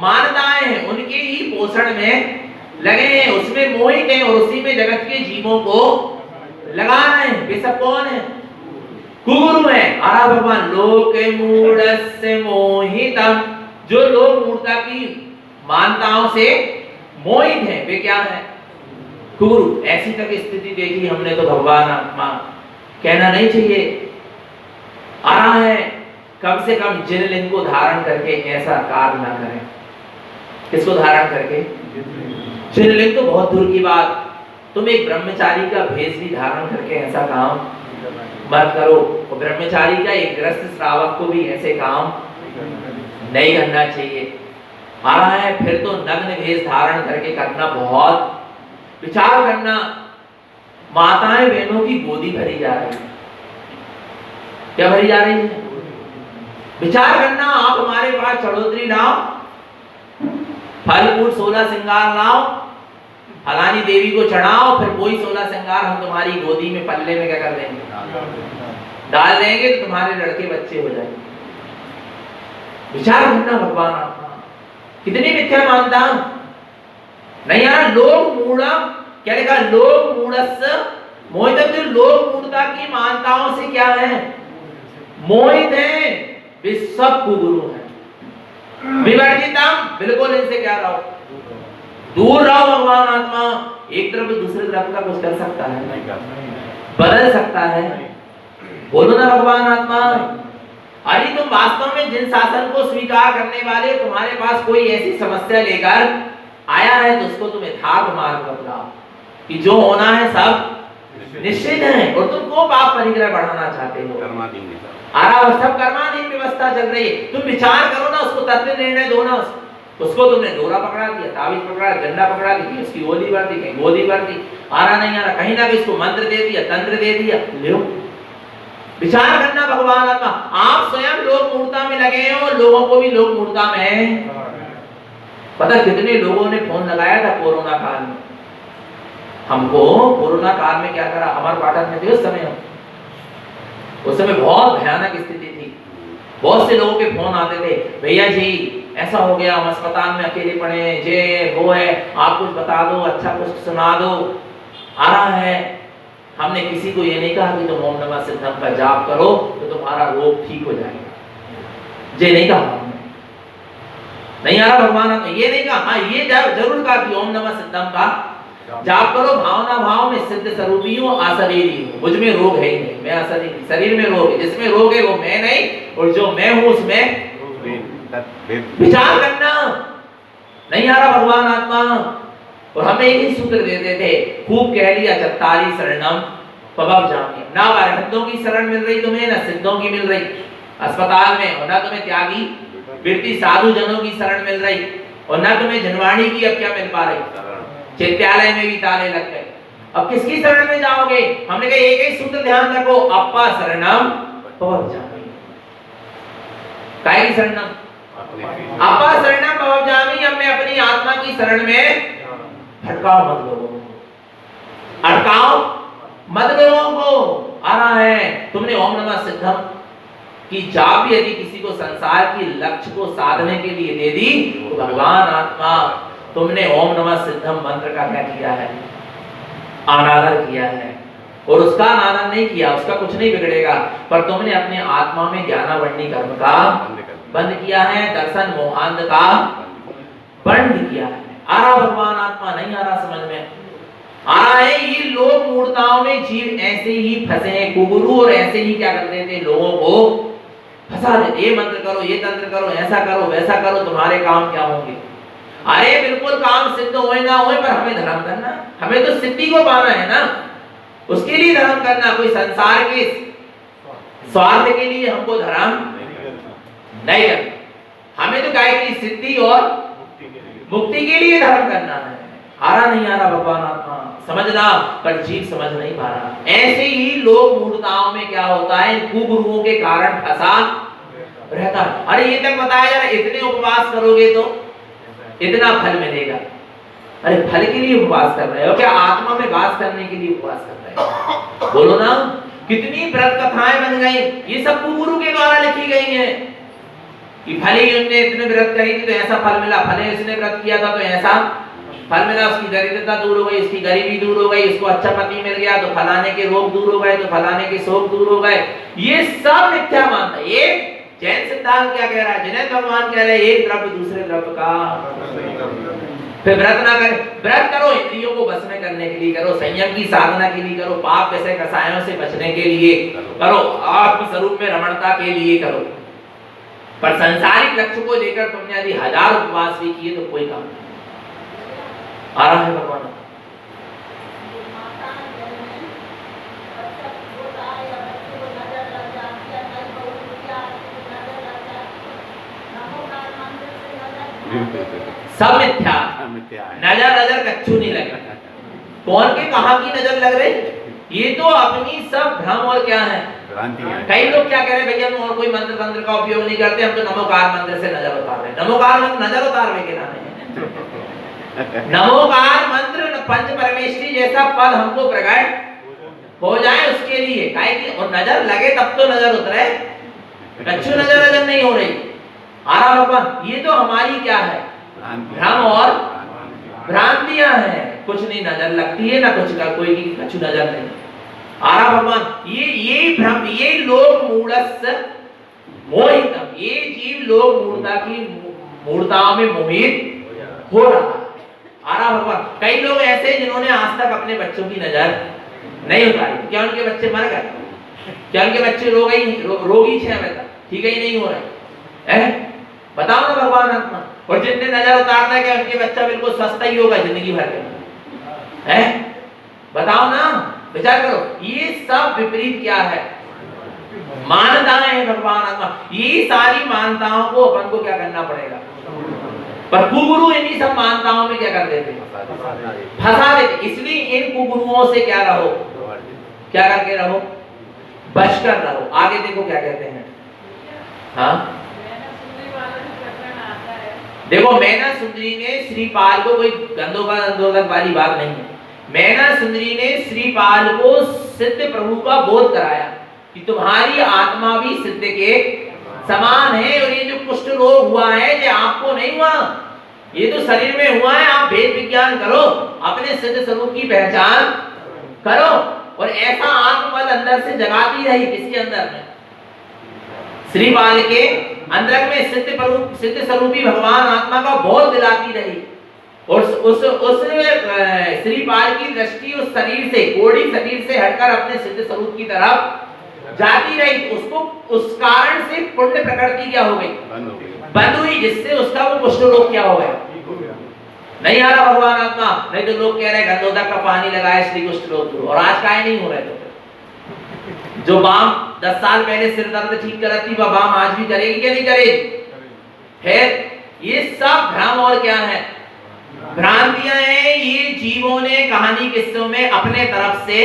मान्यताएं हैं उनके ही पोषण में लगे हैं, उसमें मोहित हैं और उसी में जगत के जीवों को लगा रहे हैं। वे सब कौन है? कुगुरु हैं। आरा भगवान लोक मूढ़स्य मोहितम, जो लोग मूढ़ता की मान्यताओं से मोहित हैं वे क्या है? कुगुरु। ऐसी तक स्थिति देखी हमने तो भगवान आत्मा कहना नहीं चाहिए। आ रहा है कम से कम जिनलिंग को धारण करके ऐसा कार्य ना करें। किसको धारण करके? जिनलिंग तो बहुत दूर की बात, तुम एक ब्रह्मचारी का भेष भी धारण करके ऐसा काम मत करो। और ब्रह्मचारी का एक ग्रस्त श्रावक को भी ऐसे काम नहीं करना चाहिए। आ रहा है फिर तो नग्न भेष धारण करके करना बहुत विचार करना। माताएं बहनों की गोदी भरी जा रही है। क्या भरी जा रही है? विचार करना। आप हमारे पास चढ़ोतरी लाओ, फल फूल 16 श्रृंगार लाओ, फलानी देवी को चढ़ाओ, फिर वही 16 श्रृंगार हम तुम्हारी गोदी में पल्ले में क्या कर देंगे? डाल देंगे तो तुम्हारे लड़के बच्चे हो जाएंगे। विचार करना भगवान आत्मा कितनी मिथ्या मानता नहीं यार। लोग मूढ़ा क्या लिखा? लोग मूढ़स्य मोहित। जो लोग मूढ़ता की मान्यताओं से क्या है? मोहित हैं, वे सब कुगुरु हैं। विवर्जितम, बिल्कुल इनसे क्या रहो? दूर रहो। भगवान आत्मा एक तरफ दूसरे तरफ का कुछ कर सकता है? नहीं कर सकता। बदल सकता है? बोलो ना भगवान आत्मा। अरे तुम वास्तव में जिन शासन को स्वीकार करने वाले, तुम्हारे पास कोई ऐसी समस्या लेकर आया है तो उसको तुम यथार्थ मार्ग बतलाओ कि जो होना है सब निश्चित है, और तुम को पाप परिग्रह बढ़ाना चाहते हो। सब कर्माधीन व्यवस्था चल रही है। तुम विचार करो ना, उसको तत्व निर्णय दो ना। उसको तुमने डोरा पकड़ा दिया, ताबीज पकड़ा, डंडा पकड़ा दी, उसकी गोली भर दी, कहीं गोली भर दी, आ रहा नहीं आ रहा, कहीं ना कहीं इसको मंत्र दे दिया, तंत्र दे दिया। लो विचार करना भगवान आत्मा। आप स्वयं लोक मूर्ता में लगे हैं और लोगों को भी लोक मूर्ता में। पता कितने लोगों ने फोन लगाया था कोरोना काल में हमको। कोरोना काल में क्या करा? अमर पाठक में थे उस समय बहुत भयानक स्थिति थी। बहुत से लोगों के फोन आते थे, भैया जी ऐसा हो गया, हम अस्पताल में अकेले पड़े हैं, जे वो है, आप कुछ बता दो, अच्छा कुछ सुना दो। आ रहा है हमने किसी को ये नहीं कहा कि तुम ओम नमः सिद्धम का जाप करो तो तुम्हारा रोग ठीक हो जाएगा। ये नहीं कहा हमने। नहीं आ रहा भगवान ने ये नहीं कहा। हाँ ये जरूर कहा कि ओम नमः सिद्धम का जाप करो, भावना भाव में सिद्ध स्वरूपी हूं, अशरीरी हूं, मुझ में रोग है ही नहीं, मैं अशरीरी। शरीर में रोग है, जिसमें रोग है वो मैं नहीं, और जो मैं हूं उसमें विचार करना। नहीं आ रहा भगवान आत्मा। और हमें यही सूत्र देते थे, खूब कह लिया चत्तारी शरणम पवज्जामि। ना अरहतों की शरण मिल रही तुम्हें, ना सिद्धों की मिल रही अस्पताल में, और ना तुम्हें त्यागी वृत्ति साधु जनों की शरण मिल रही, और ना तुम्हें जनवाणी की अब क्या मिल पा रही? चैत्यालय में भी ताले लग गए। अब किसकी शरण में जाओगे? हमने कहा एक ही सूत्र ध्यान रखो, अप्पा शरणम पवज्जामि। काय की शरणम? अप्पा शरणम पवज्जामि। अब मैं अपनी आत्मा की शरण में भटकाओ मत लोगों को, अटकाओ मत लोगों को। आ रहा है तुमने ओम नमः सिद्धम की जाप भी यदि किसी को संसार की लक्ष्य को साधने के लिए दे दी तो भगवान आत्मा तुमने ओम नमः सिद्धम मंत्र का क्या किया है? अनादर किया है। और उसका अनादर नहीं किया, उसका कुछ नहीं बिगड़ेगा, पर तुमने अपने आत्मा में ज्ञानावरणी कर्म का बंद किया है, दर्शन मोहांध का बंद किया है। आ रहा भगवान आत्मा? नहीं आ रहा समझ में? आ रहा है ये लोग मूर्ताओं में जीव ऐसे ही फंसे हैं, कुगुरु, और ऐसे ही क्या करते थे? लोगों को फंसा देते। ये मंत्र करो, ये तंत्र करो, ऐसा करो, वैसा करो, तुम्हारे काम क्या होंगे? अरे बिल्कुल काम सिद्ध होए ना होए, पर हमें धर्म करना, हमें तो सिद्धि को पाना है ना, उसके लिए धर्म करना। कोई संसार के स्वार्थ के लिए हमको धर्म नहीं करना, हमें तो काय की सिद्धि और मुक्ति के लिए धर्म करना है। आ रहा नहीं आ रहा भगवान आत्मा? समझना, पर जीव समझ नहीं पा रहा। ऐसे ही लोग मूर्ताओं में क्या होता है, कुगुरुओं के कारण फंसा रहता है। अरे ये तक बताया जा रहा है इतने उपवास करोगे तो इतना फल मिलेगा। अरे फल के लिए उपवास कर रहे हो क्या? आत्मा में वास करने के लिए उपवास कर रहे हो? बोलो ना। कितनी व्रत कथाएं बन गई, ये सब गुरु के द्वारा लिखी गई हैं कि भले ही उनने इतने व्रत करी थी तो ऐसा फल मिला, भले उसने व्रत किया था तो ऐसा फल मिला, उसकी दरिद्रता दूर हो गई, उसकी गरीबी दूर हो गई, उसको अच्छा पति मिल गया तो फलाने के रोग दूर हो गए, तो फलाने के शोक दूर हो गए। ये सब मिथ्या मानता है। एक जैन सिद्धांत क्या कह रहा है, जिन्हें भगवान कह रहे हैं एक द्रव्य दूसरे द्रव्य का, फिर व्रत ना करे, व्रत करो इंद्रियों को बस में करने के लिए करो, संयम की साधना के लिए करो, पाप जैसे कसायों से बचने के लिए करो, आत्म स्वरूप में रमणता के लिए करो। पर सांसारिक लक्ष्य को लेकर तुमने यदि 1000 उपवास भी किए तो कोई काम नहीं आ रहा है भगवान। सब मिथ्या, नजर नजर कच्छू नहीं लगे। कौन के कहां की नजर लग रही, ये तो अपनी सब भ्रम और क्या है कई लोग क्या कह रहे हैं, भैया हम और कोई मंत्र तंत्र का उपयोग नहीं करते, हम तो नमोकार मंत्र से नजर उतार रहे हैं। नमोकार मंत्र नजर उतारने के नाम है। नमोकार मंत्र पंच परमेश्वरी जैसा पद हमको प्रकट हो जाए उसके लिए काहे कि और नजर लगे तब तो नजर उतरे, कच्छू नजर नहीं हो रही। आरा भगवान ये तो हमारी क्या है भ्रम और भ्रांतियां हैं, कुछ नहीं नजर लगती है ना कुछ का कोई की कछु नजर नहीं। आरा भगवान ये भ्रम, ये लोग मूढ़स्य मोहितम, ये जीव लोग मूढ़ता की मूढ़ताओं में मोहित हो रहा है। आरा भगवान कई लोग ऐसे जिन्होंने आज तक अपने बच्चों की नजर नहीं उतारी, क्या उनके बच्चे मर गए, क्या उनके बच्चे रोगी 6 महीने तक ठीक ही नहीं हो रहे हैं, बताओ ना भगवान आत्मा। और जितने नजर उतारना है कि उनके बच्चा बिल्कुल सस्ता ही होगा जिंदगी भर के, है बताओ ना, विचार करो। ये सब विपरीत क्या है, मान्यताएं हैं भगवान आत्मा। ये सारी मान्यताओं को अपन को क्या करना पड़ेगा, पर कुगुरु इन्हीं सब मान्यताओं में क्या कर देते, फंसा देते। इसलिए इन कुगुरुओं से क्या रहो, क्या करके रहो, बच कर रहो। आगे देखो क्या कहते हैं। हाँ देखो मैना सुंदरी ने श्रीपाल को, कोई गंधोदक वाली बात नहीं है, मैना सुंदरी ने श्रीपाल को सिद्ध प्रभु का बोध कराया कि तुम्हारी आत्मा भी सिद्ध के समान है, और ये जो कुष्ठ रोग हुआ है ये आपको नहीं हुआ, ये तो शरीर में हुआ है। आप भेद विज्ञान करो, अपने सिद्ध स्वरूप की पहचान करो, और ऐसा आत्मबल अंदर से जगाती रही, किसके अंदर में, श्रीपाल के अंदर में सिद्ध स्वरूपी भगवान आत्मा का बोध दिलाती रही। और उस श्रीपाल की दृष्टि उस शरीर से, कोड़ी शरीर से हटकर अपने सिद्ध स्वरूप की तरफ जाती रही। उसको उस कारण से पुण्य प्रकृति क्या हो गई, बंद हुई, जिससे उसका वो कुष्ठ रोग क्या हो गया, नहीं आ रहा भगवान आत्मा। नहीं तो लोग कह रहे हैं गंधोदक का पानी लगाए श्री कुष्ठ रोग दूर, और आज काहे नहीं हो रहा है। जो बाम 10 साल पहले सिर दर्द ठीक कराती वह बाम आज भी करेगी क्या नहीं करेगी, है। ये सब भ्रम और क्या है, भ्रांतियां हैं। ये जीवों ने कहानी किस्सों में अपने तरफ से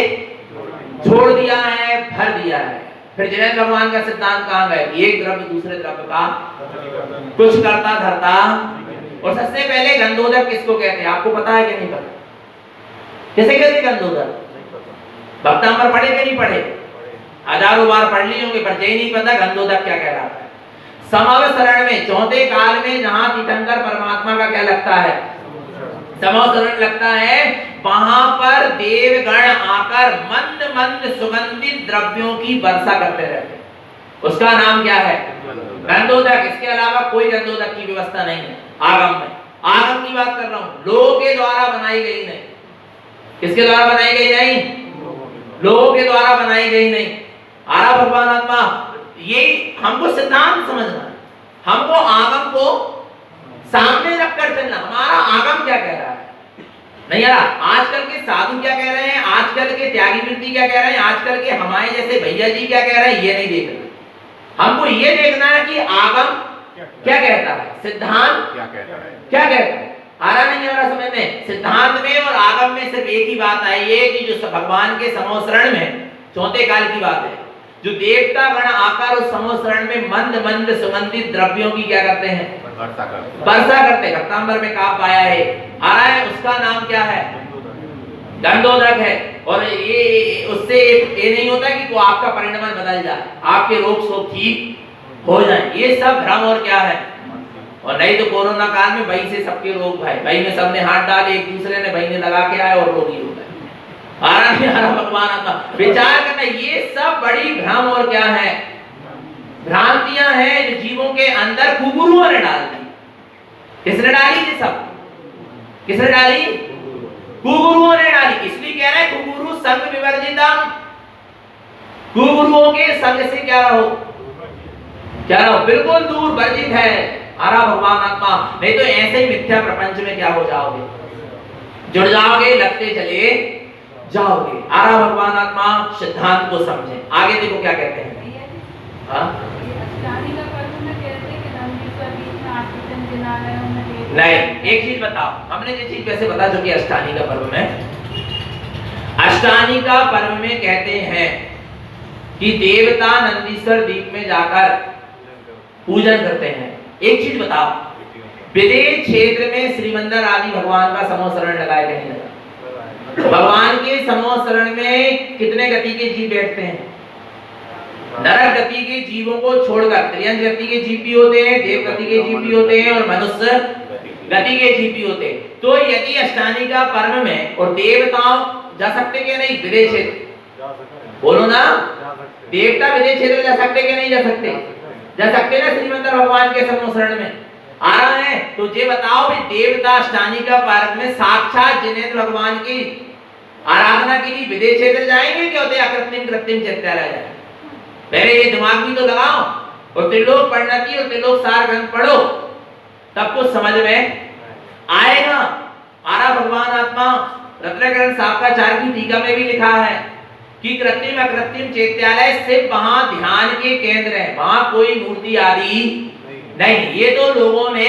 छोड़ दिया है, भर दिया है। फिर जैन भगवान का सिद्धांत कहां गए, एक द्रव्य दूसरे द्रव्य का कुछ करता धरता। और सबसे पहले गंधोदक किसको कहते हैं, आपको पता है कि नहीं पता, किसे कहते गंधोदक, भक्तांबर पढ़े कि नहीं पढ़े, हजारों बार पढ़ लिए होंगे, पर यही नहीं पता गंधोदक क्या कह रहा है। समवसरण में, चौथे काल में जहां तीर्थंकर परमात्मा का क्या लगता है, समवसरण लगता है, वहां पर देवगण आकर मंद मंद सुगंधित द्रव्यों की वर्षा करते रहते, उसका नाम क्या है, गंधोदक। इसके अलावा कोई गंधोदक की व्यवस्था नहीं है आगम में। आगम की बात कर रहा हूं, लोगों के द्वारा बनाई गई नहीं। किसके द्वारा बनाई गई नहीं, लोगों के द्वारा बनाई गई नहीं। आरा भगवान आत्मा, ये हमको सिद्धांत समझना है, हमको आगम को सामने रखकर चलना। हमारा आगम क्या कह रहा है, नहीं यार, आजकल के साधु क्या कह रहे हैं, आजकल के त्यागी वृत्ति क्या कह रहे हैं, आजकल के हमारे जैसे भैया जी क्या कह रहे हैं, ये नहीं देख रहे। हमको ये देखना है कि आगम क्या कहता है, सिद्धांत क्या कहता है। आ रहा नहीं आ रहा समझ में, सिद्धांत में और आगम में सिर्फ एक ही बात आई है कि जो भगवान के समवसरण में चौथे काल की बात है, जो देवता गण आकर उस समवसरण में मंद मंद सुगंधित द्रव्यों की क्या करते हैं, वर्षा करते। रक्तांबर में काप आया है, आ रहा है, उसका नाम क्या है, दंडोदक है, और ये उससे ये नहीं होता कि तो आपका परिणाम बदल जाए, आपके रोग शोक ठीक हो जाए। ये सब भ्रम और क्या है। और नहीं तो कोरोना काल में भाई से सबके रोग भाई भाई में सबने हाथ डाले, एक दूसरे ने भाई ने लगा के आए और रोगी हो गए। भगवान आता विचार करना, ये सब बड़ी भ्रम और क्या है, भ्रांतियां हैं जो जीवों के अंदर कुगुरुओं ने डाल दी। किसने डाली? ये सब किसने डाली? कुगुरुओं ने डाली। इसलिए कह रहे हैं कुगुरु संग विवर्जितम, कुगुरुओं के संग से क्या रहो, क्या रहो, बिल्कुल दूर, वर्जित है। आरा भगवान आत्मा, नहीं तो ऐसे ही मिथ्या प्रपंच में क्या हो जाओगे, जुड़ जाओगे, लगते चले जाओगे। आरा भगवान आत्मा सिद्धांत को समझे। आगे देखो क्या कहते हैं। नहीं, एक चीज बताओ, हमने ये चीज कैसे बता चुके अष्टानी का पर्व में। अष्टानी का पर्व में कहते हैं कि देवता नंदीश्वर दीप में जाकर पूजन करते हैं। एक चीज बताओ, विदेश क्षेत्र में श्रीमंदिर आदि भगवान का समोसरण लगाया कि नहीं लगा? भगवान के समोसरण में कितने गति के जीव बैठते हैं? नरक गति के जीवों को छोड़कर त्रियंज गति के जीव भी होते हैं, देव गति के जीव भी होते हैं और मनुष्य गति के जीव भी होते हैं। तो यदि अष्टानी का पर्व में और देवताओं जा सकते कि नहीं विदेश क्षेत्र? बोलो ना, देवता विदेश क्षेत्र जा सकते कि नहीं जा सकते? जा सकते ना श्रीमंदिर भगवान के समोसरण में आ रहा है। तो ये बताओ भी देवता अष्टानी का पर्व में साक्षात जिनेंद्र भगवान की आराधना के लिए विदेश क्षेत्र जाएंगे क्या होते? अकृत्रिम कृत्रिम चैत्यालय जाए। पहले ये दिमाग भी तो लगाओ, और त्रिलोक परिणति और त्रिलोक सार ग्रंथ पढ़ो, तब कुछ समझ में आएगा। आरा भगवान आत्मा रत्नकरण साहब का 4 की टीका में भी लिखा है कि कृत्रिम अकृत्रिम चैत्यालय सिर्फ वहां ध्यान के केंद्र है, वहां कोई मूर्ति आदि नहीं। ये तो लोगों ने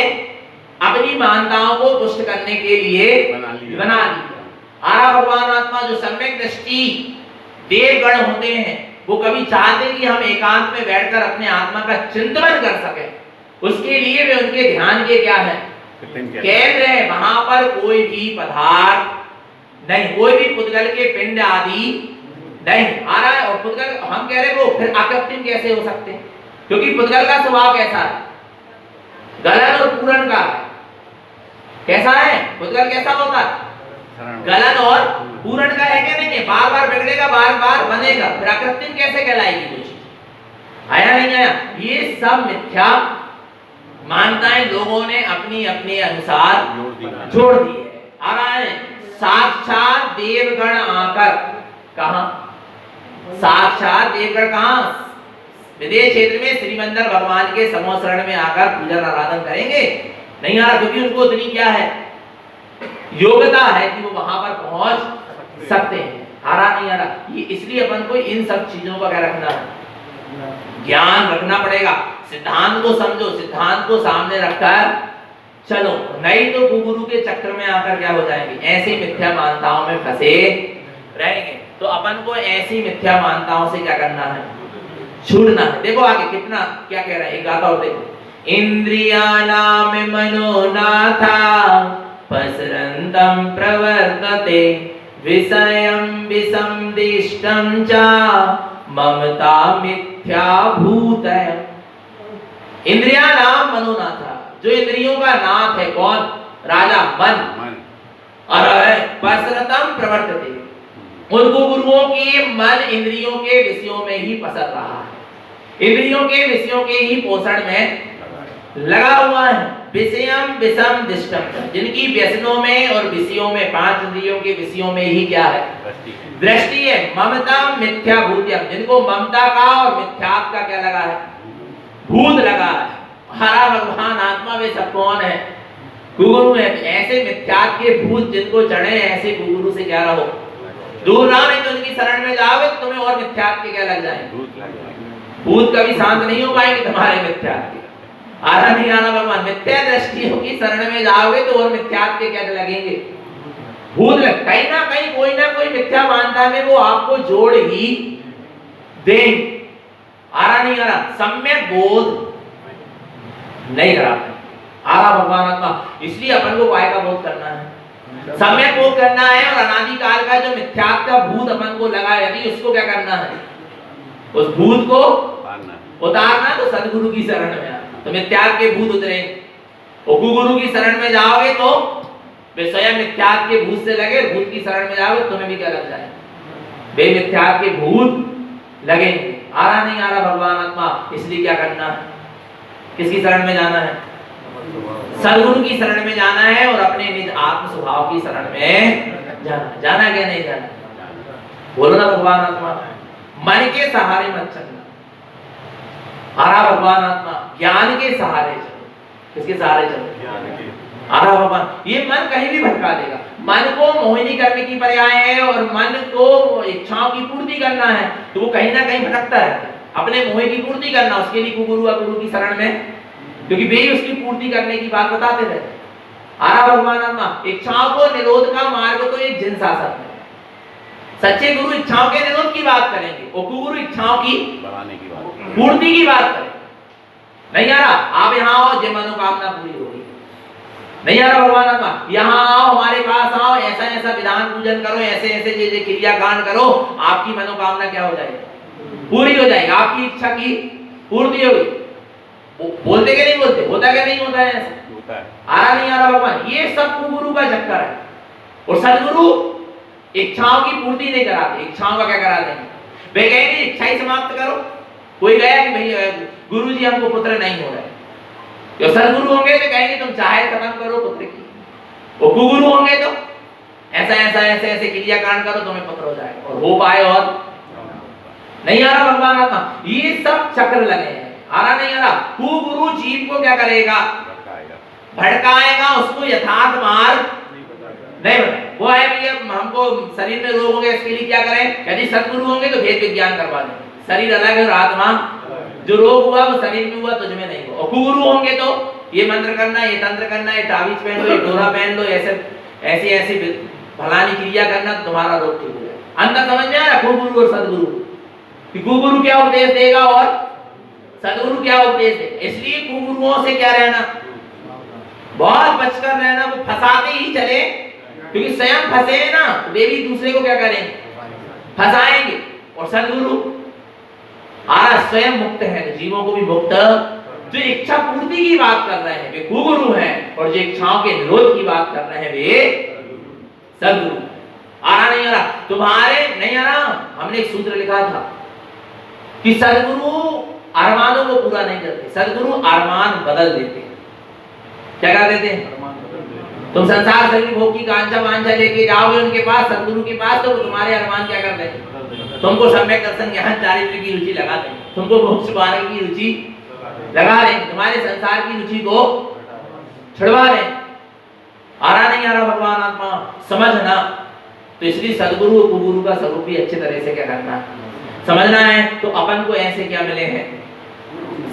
अपनी मान्यताओं को पुष्ट करने के लिए बना लिया। आरा भगवान आत्मा जो सम्यक दृष्टि देवगण होते हैं, वो कभी चाहते कि हम एकांत में बैठकर अपने आत्मा का चिंतन कर सके, उसके लिए वे उनके ध्यान के क्या है, केंद्र है। वहां पर कोई भी पदार्थ नहीं, कोई भी पुद्गल के पिंड आदि नहीं आ रहा है। और पुद्गल हम कह रहे वो फिर अकृत्रिम कैसे हो सकते हैं? क्योंकि पुद्गल का स्वभाव कैसा है, गलन और पूरण का। कैसा है पुद्गल? कैसा होता है? गलन और पूरण का है क्या? नहीं है, बार बार बिगड़ेगा, बार बार बनेगा, फिर अकृत्रिम कैसे कहलाएगी वो चीज? आया नहीं आया? ये सब मिथ्या मान्यताएं लोगों ने अपनी अपने अनुसार जोड़ दी है। आ रहा है साक्षात देवगण आकर, कहां साक्षात देवगण, कहां? विदेश क्षेत्र में श्रीमंदिर भगवान के समोसरण में आकर पूजन आराधन करेंगे? नहीं आ रहा, क्योंकि उनको उतनी क्या है, योग्यता है कि वो वहां पर पहुंच सकते हैं। आ रहा नहीं आ रहा? ये इसलिए अपन को इन सब चीजों का क्या रखना है, ज्ञान रखना पड़ेगा। सिद्धांत को समझो, सिद्धांत को सामने रखकर चलो, नहीं तो गुरु के चक्कर में आकर क्या हो जाएंगे, ऐसी मिथ्या मान्यताओं में फंसे रहेंगे। तो अपन को ऐसी मिथ्या मान्यताओं से क्या करना है, छूटना है। देखो आगे कितना क्या कह रहा है, एक गाथा और देखो। इंद्रियाणाम मनोनाथा पसरन्तम प्रवर्तते विषयं विसंदिष्टं च ममता मिथ्या भूतय। इंद्रियाणाम मनोनाथा, जो इंद्रियों का नाथ है कौन? राजा मन। और पसरतम प्रवर्तते, उन गुरुओं के मन इंद्रियों के विषयों में ही पसर रहा है, इंद्रियों के विषयों के ही पोषण में लगा हुआ है। विषयम विषम दिष्टम, जिनकी व्यसनों में और विषयों में, 5 इंद्रियों के विषयों में ही क्या है, दृष्टि है। ममता मिथ्या भूत्यम, जिनको ममता का और मिथ्यात्व का क्या लगा है, भूत लगा है। हरा भगवान आत्मा वे सब कौन है, गुरु है। ऐसे मिथ्यात्व के भूत जिनको चढ़े, ऐसे गुरु से क्या रहो, दूर रहो, नहीं तो उनकी शरण में जाओगे तो तुम्हें और मिथ्यात्व के क्या लग जाएंगे, भूत कभी शांत नहीं हो पाएंगे तुम्हारे मिथ्यात्व। आधा नहीं आना भगवान, मिथ्या दृष्टियों की शरण में जाओगे तो और मिथ्यात्व के क्या लगेंगे, भूत लग। कहीं ना कहीं कोई ना कोई मिथ्या मानता में वो आपको जोड़ ही देंगे। आ रहा नहीं आ रहा, सम्यक बोध नहीं करा आ रहा भगवान आत्मा। इसलिए अपन को काय का बोध करना है, सम्यक भोग करना है और अनादिकाल का जो मिथ्यात्व का भूत अपन को लगा है यदि उसको क्या करना है, उस भूत को उतारना, तो सदगुरु की शरण में आना, तो मिथ्यात्व के भूत उतरेंगे। और गुरु की शरण में जाओगे तो वे स्वयं मिथ्यात्व के भूत से लगे, भूत की शरण में जाओगे तुम्हें भी क्या लग जाए, वे मिथ्यात्व के भूत लगेंगे। आ रहा नहीं आ रहा भगवान आत्मा, इसलिए क्या करना है, किसकी शरण में जाना है, सदगुरु की शरण में जाना है और अपने निज आत्म स्वभाव की शरण में जाना क्या नहीं जाना, बोलो ना भगवान आत्मा। मन के सहारे मत चलना, आ रहा भगवान आत्मा, ज्ञान के सहारे चलो। किसके सहारे चलो, आ रहा भगवान। ये मन कहीं भी भटका देगा, मन को मोहिनी करने की पर्याय है और मन को इच्छाओं की पूर्ति करना है, तो वो कहीं ना कहीं भटकता है। अपने मोह की पूर्ति करना, उसके लिए गुरु अगुरु की शरण में, क्योंकि वे ही उसकी पूर्ति करने की बात बताते थे। आ रहा भगवान आत्मा। इच्छाओं को निरोध का मार्ग तो एक जिन शासन है। सच्चे गुरु इच्छाओं के निरोध की बात करेंगे और कुगुरु इच्छाओं की बढ़ाने की बात, पूर्ति की बात करेंगे। नहीं आ रहा, आप यहाँ आओ, जो मनोकामना पूरी होगी। नहीं आ रहा भगवान आत्मा, यहाँ आओ, हमारे पास आओ, ऐसा ऐसा विधान पूजन करो, ऐसे ऐसे जे क्रियाकांड करो, आपकी मनोकामना क्या हो जाएगी, पूरी हो जाएगी, आपकी इच्छा की पूर्ति होगी। बोलते के नहीं बोलते, होता क्या नहीं होता है, ऐसा होता है। आ रहा नहीं आ रहा भगवान, ये सब गुरु का चक्कर है। और सदगुरु इच्छाओं की पूर्ति नहीं कराते, इच्छाओं का क्या कराते हैं, वे कहेंगे इच्छा ही समाप्त करो। कोई गया कि भाई गुरु जी हमको पुत्र नहीं हो रहा है, जो सदगुरु होंगे तो कहेंगे तुम चाहे खत्म करो पुत्र की, और कुगुरु होंगे तो ऐसा ऐसा ऐसे ऐसे क्रियाकांड करो तुम्हें पुत्र हो जाए, और हो पाए। और नहीं आ रहा भगवान आत्मा, ये सब चक्र लगे हैं। आ रहा नहीं आ रहा, कुगुरु जीव को क्या करेगा, भटकाएगा, उसको यथार्थ मार्ग नहीं बताएगा। वो है कि हमको शरीर में रोग हो गया, इसके लिए क्या करें, यदि सदगुरु होंगे तो भेद विज्ञान करवा दें, शरीर अलग है और आत्मा, जो रोग हुआ वो शरीर में हुआ, तुझमें नहीं हुआ। और कुगुरु होंगे तो ये मंत्र करना, ये तंत्र करना, ये ताबीज पहन लो, ये डोरा पहन लो, ऐसी ऐसी भलानी क्रिया करना, तो तुम्हारा रोग ठीक हो जाए। अंतर समझ में आ रहा, कुगुरु और सदगुरु कि कुगुरु क्या उपदेश देगा और सदगुरु क्या उपदेश देगा। इसलिए कुगुरुओं से क्या रहना, बहुत बचकर रहना, वो फंसाते ही चले, क्योंकि स्वयं फंसे ना, वे भी दूसरे को क्या करेंगे, फंसाएंगे। और सदगुरु आरा स्वयं मुक्त है, जीवों को भी मुक्त, जो इच्छा पूर्ति की बात कर रहे हैं वे कुगुरु हैं, और जो इच्छाओं के निरोध की बात कर रहे हैं वे सदगुरु। आ रहा नहीं आ रहा, तुम्हारे नहीं आ रहा। हमने एक सूत्र लिखा था कि सदगुरु अरमानों को पूरा नहीं करते, सदगुरु अरमान बदल देते। क्या कर देते हैं, तुम संसार से भोग की कांचा वांछा लेके जाओगे उनके पास, सदगुरु के पास, तो तुम्हारे अरमान क्या कर देंगे, तुमको सम्यक दर्शन ज्ञान चारित्र की रुचि लगा देंगे, तुमको मोक्ष पाने की रुचि लगा देंगे, तुम्हारे संसार की रुचि को छुड़वा देंगे। आ रहा नहीं आ रहा भगवान आत्मा, समझना। तो इसलिए सदगुरु और कुगुरु का स्वरूप भी अच्छे तरह से क्या करना है, समझना है। तो अपन को ऐसे क्या मिले हैं,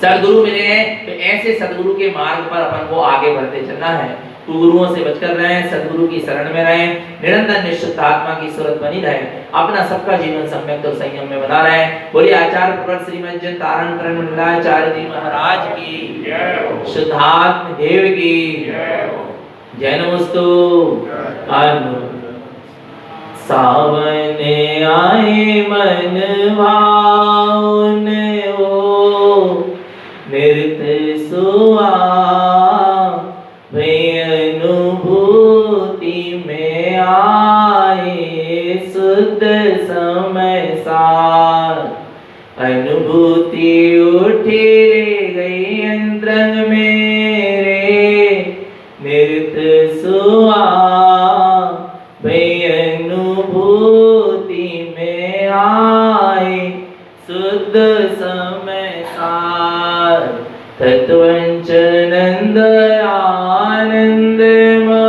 सदगुरु मिले हैं, तो ऐसे सदगुरु के मार्ग पर अपन को आगे बढ़ते चलना है। कुगुरुओं से बचकर रहें, सदगुरु की शरण में रहें, निरंतर निश्चित आत्मा की सूरत बनी रहे, अपना सबका जीवन सम्यक और संयम में बना रहे। बोलिए आचार्य प्रवर श्रीमद जन तारण करण मंडलाचार्य जी महाराज की जय, शुद्धात्म देव की जय। नमस्तु। सावन आए मन भावन ओ, नृत्य सुआ अनुभूति में आए, शुद्ध समय सार अनुभूति उठी गई अंतरंग मेरे, नृत्य सुआ अनुभूति में आए, शुद्ध समय सार तत्वंचनंद आनंद मो,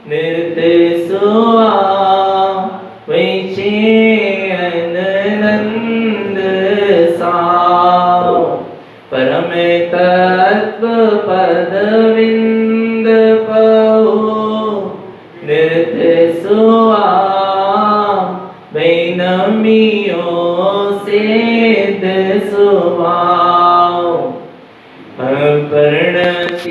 नृत्य सुआ वैचेयन नंद साओ, परम तत्व पद विंद पहो, नृत्य सुआ वैनमियो सिद्ध सुभाव, पर्ण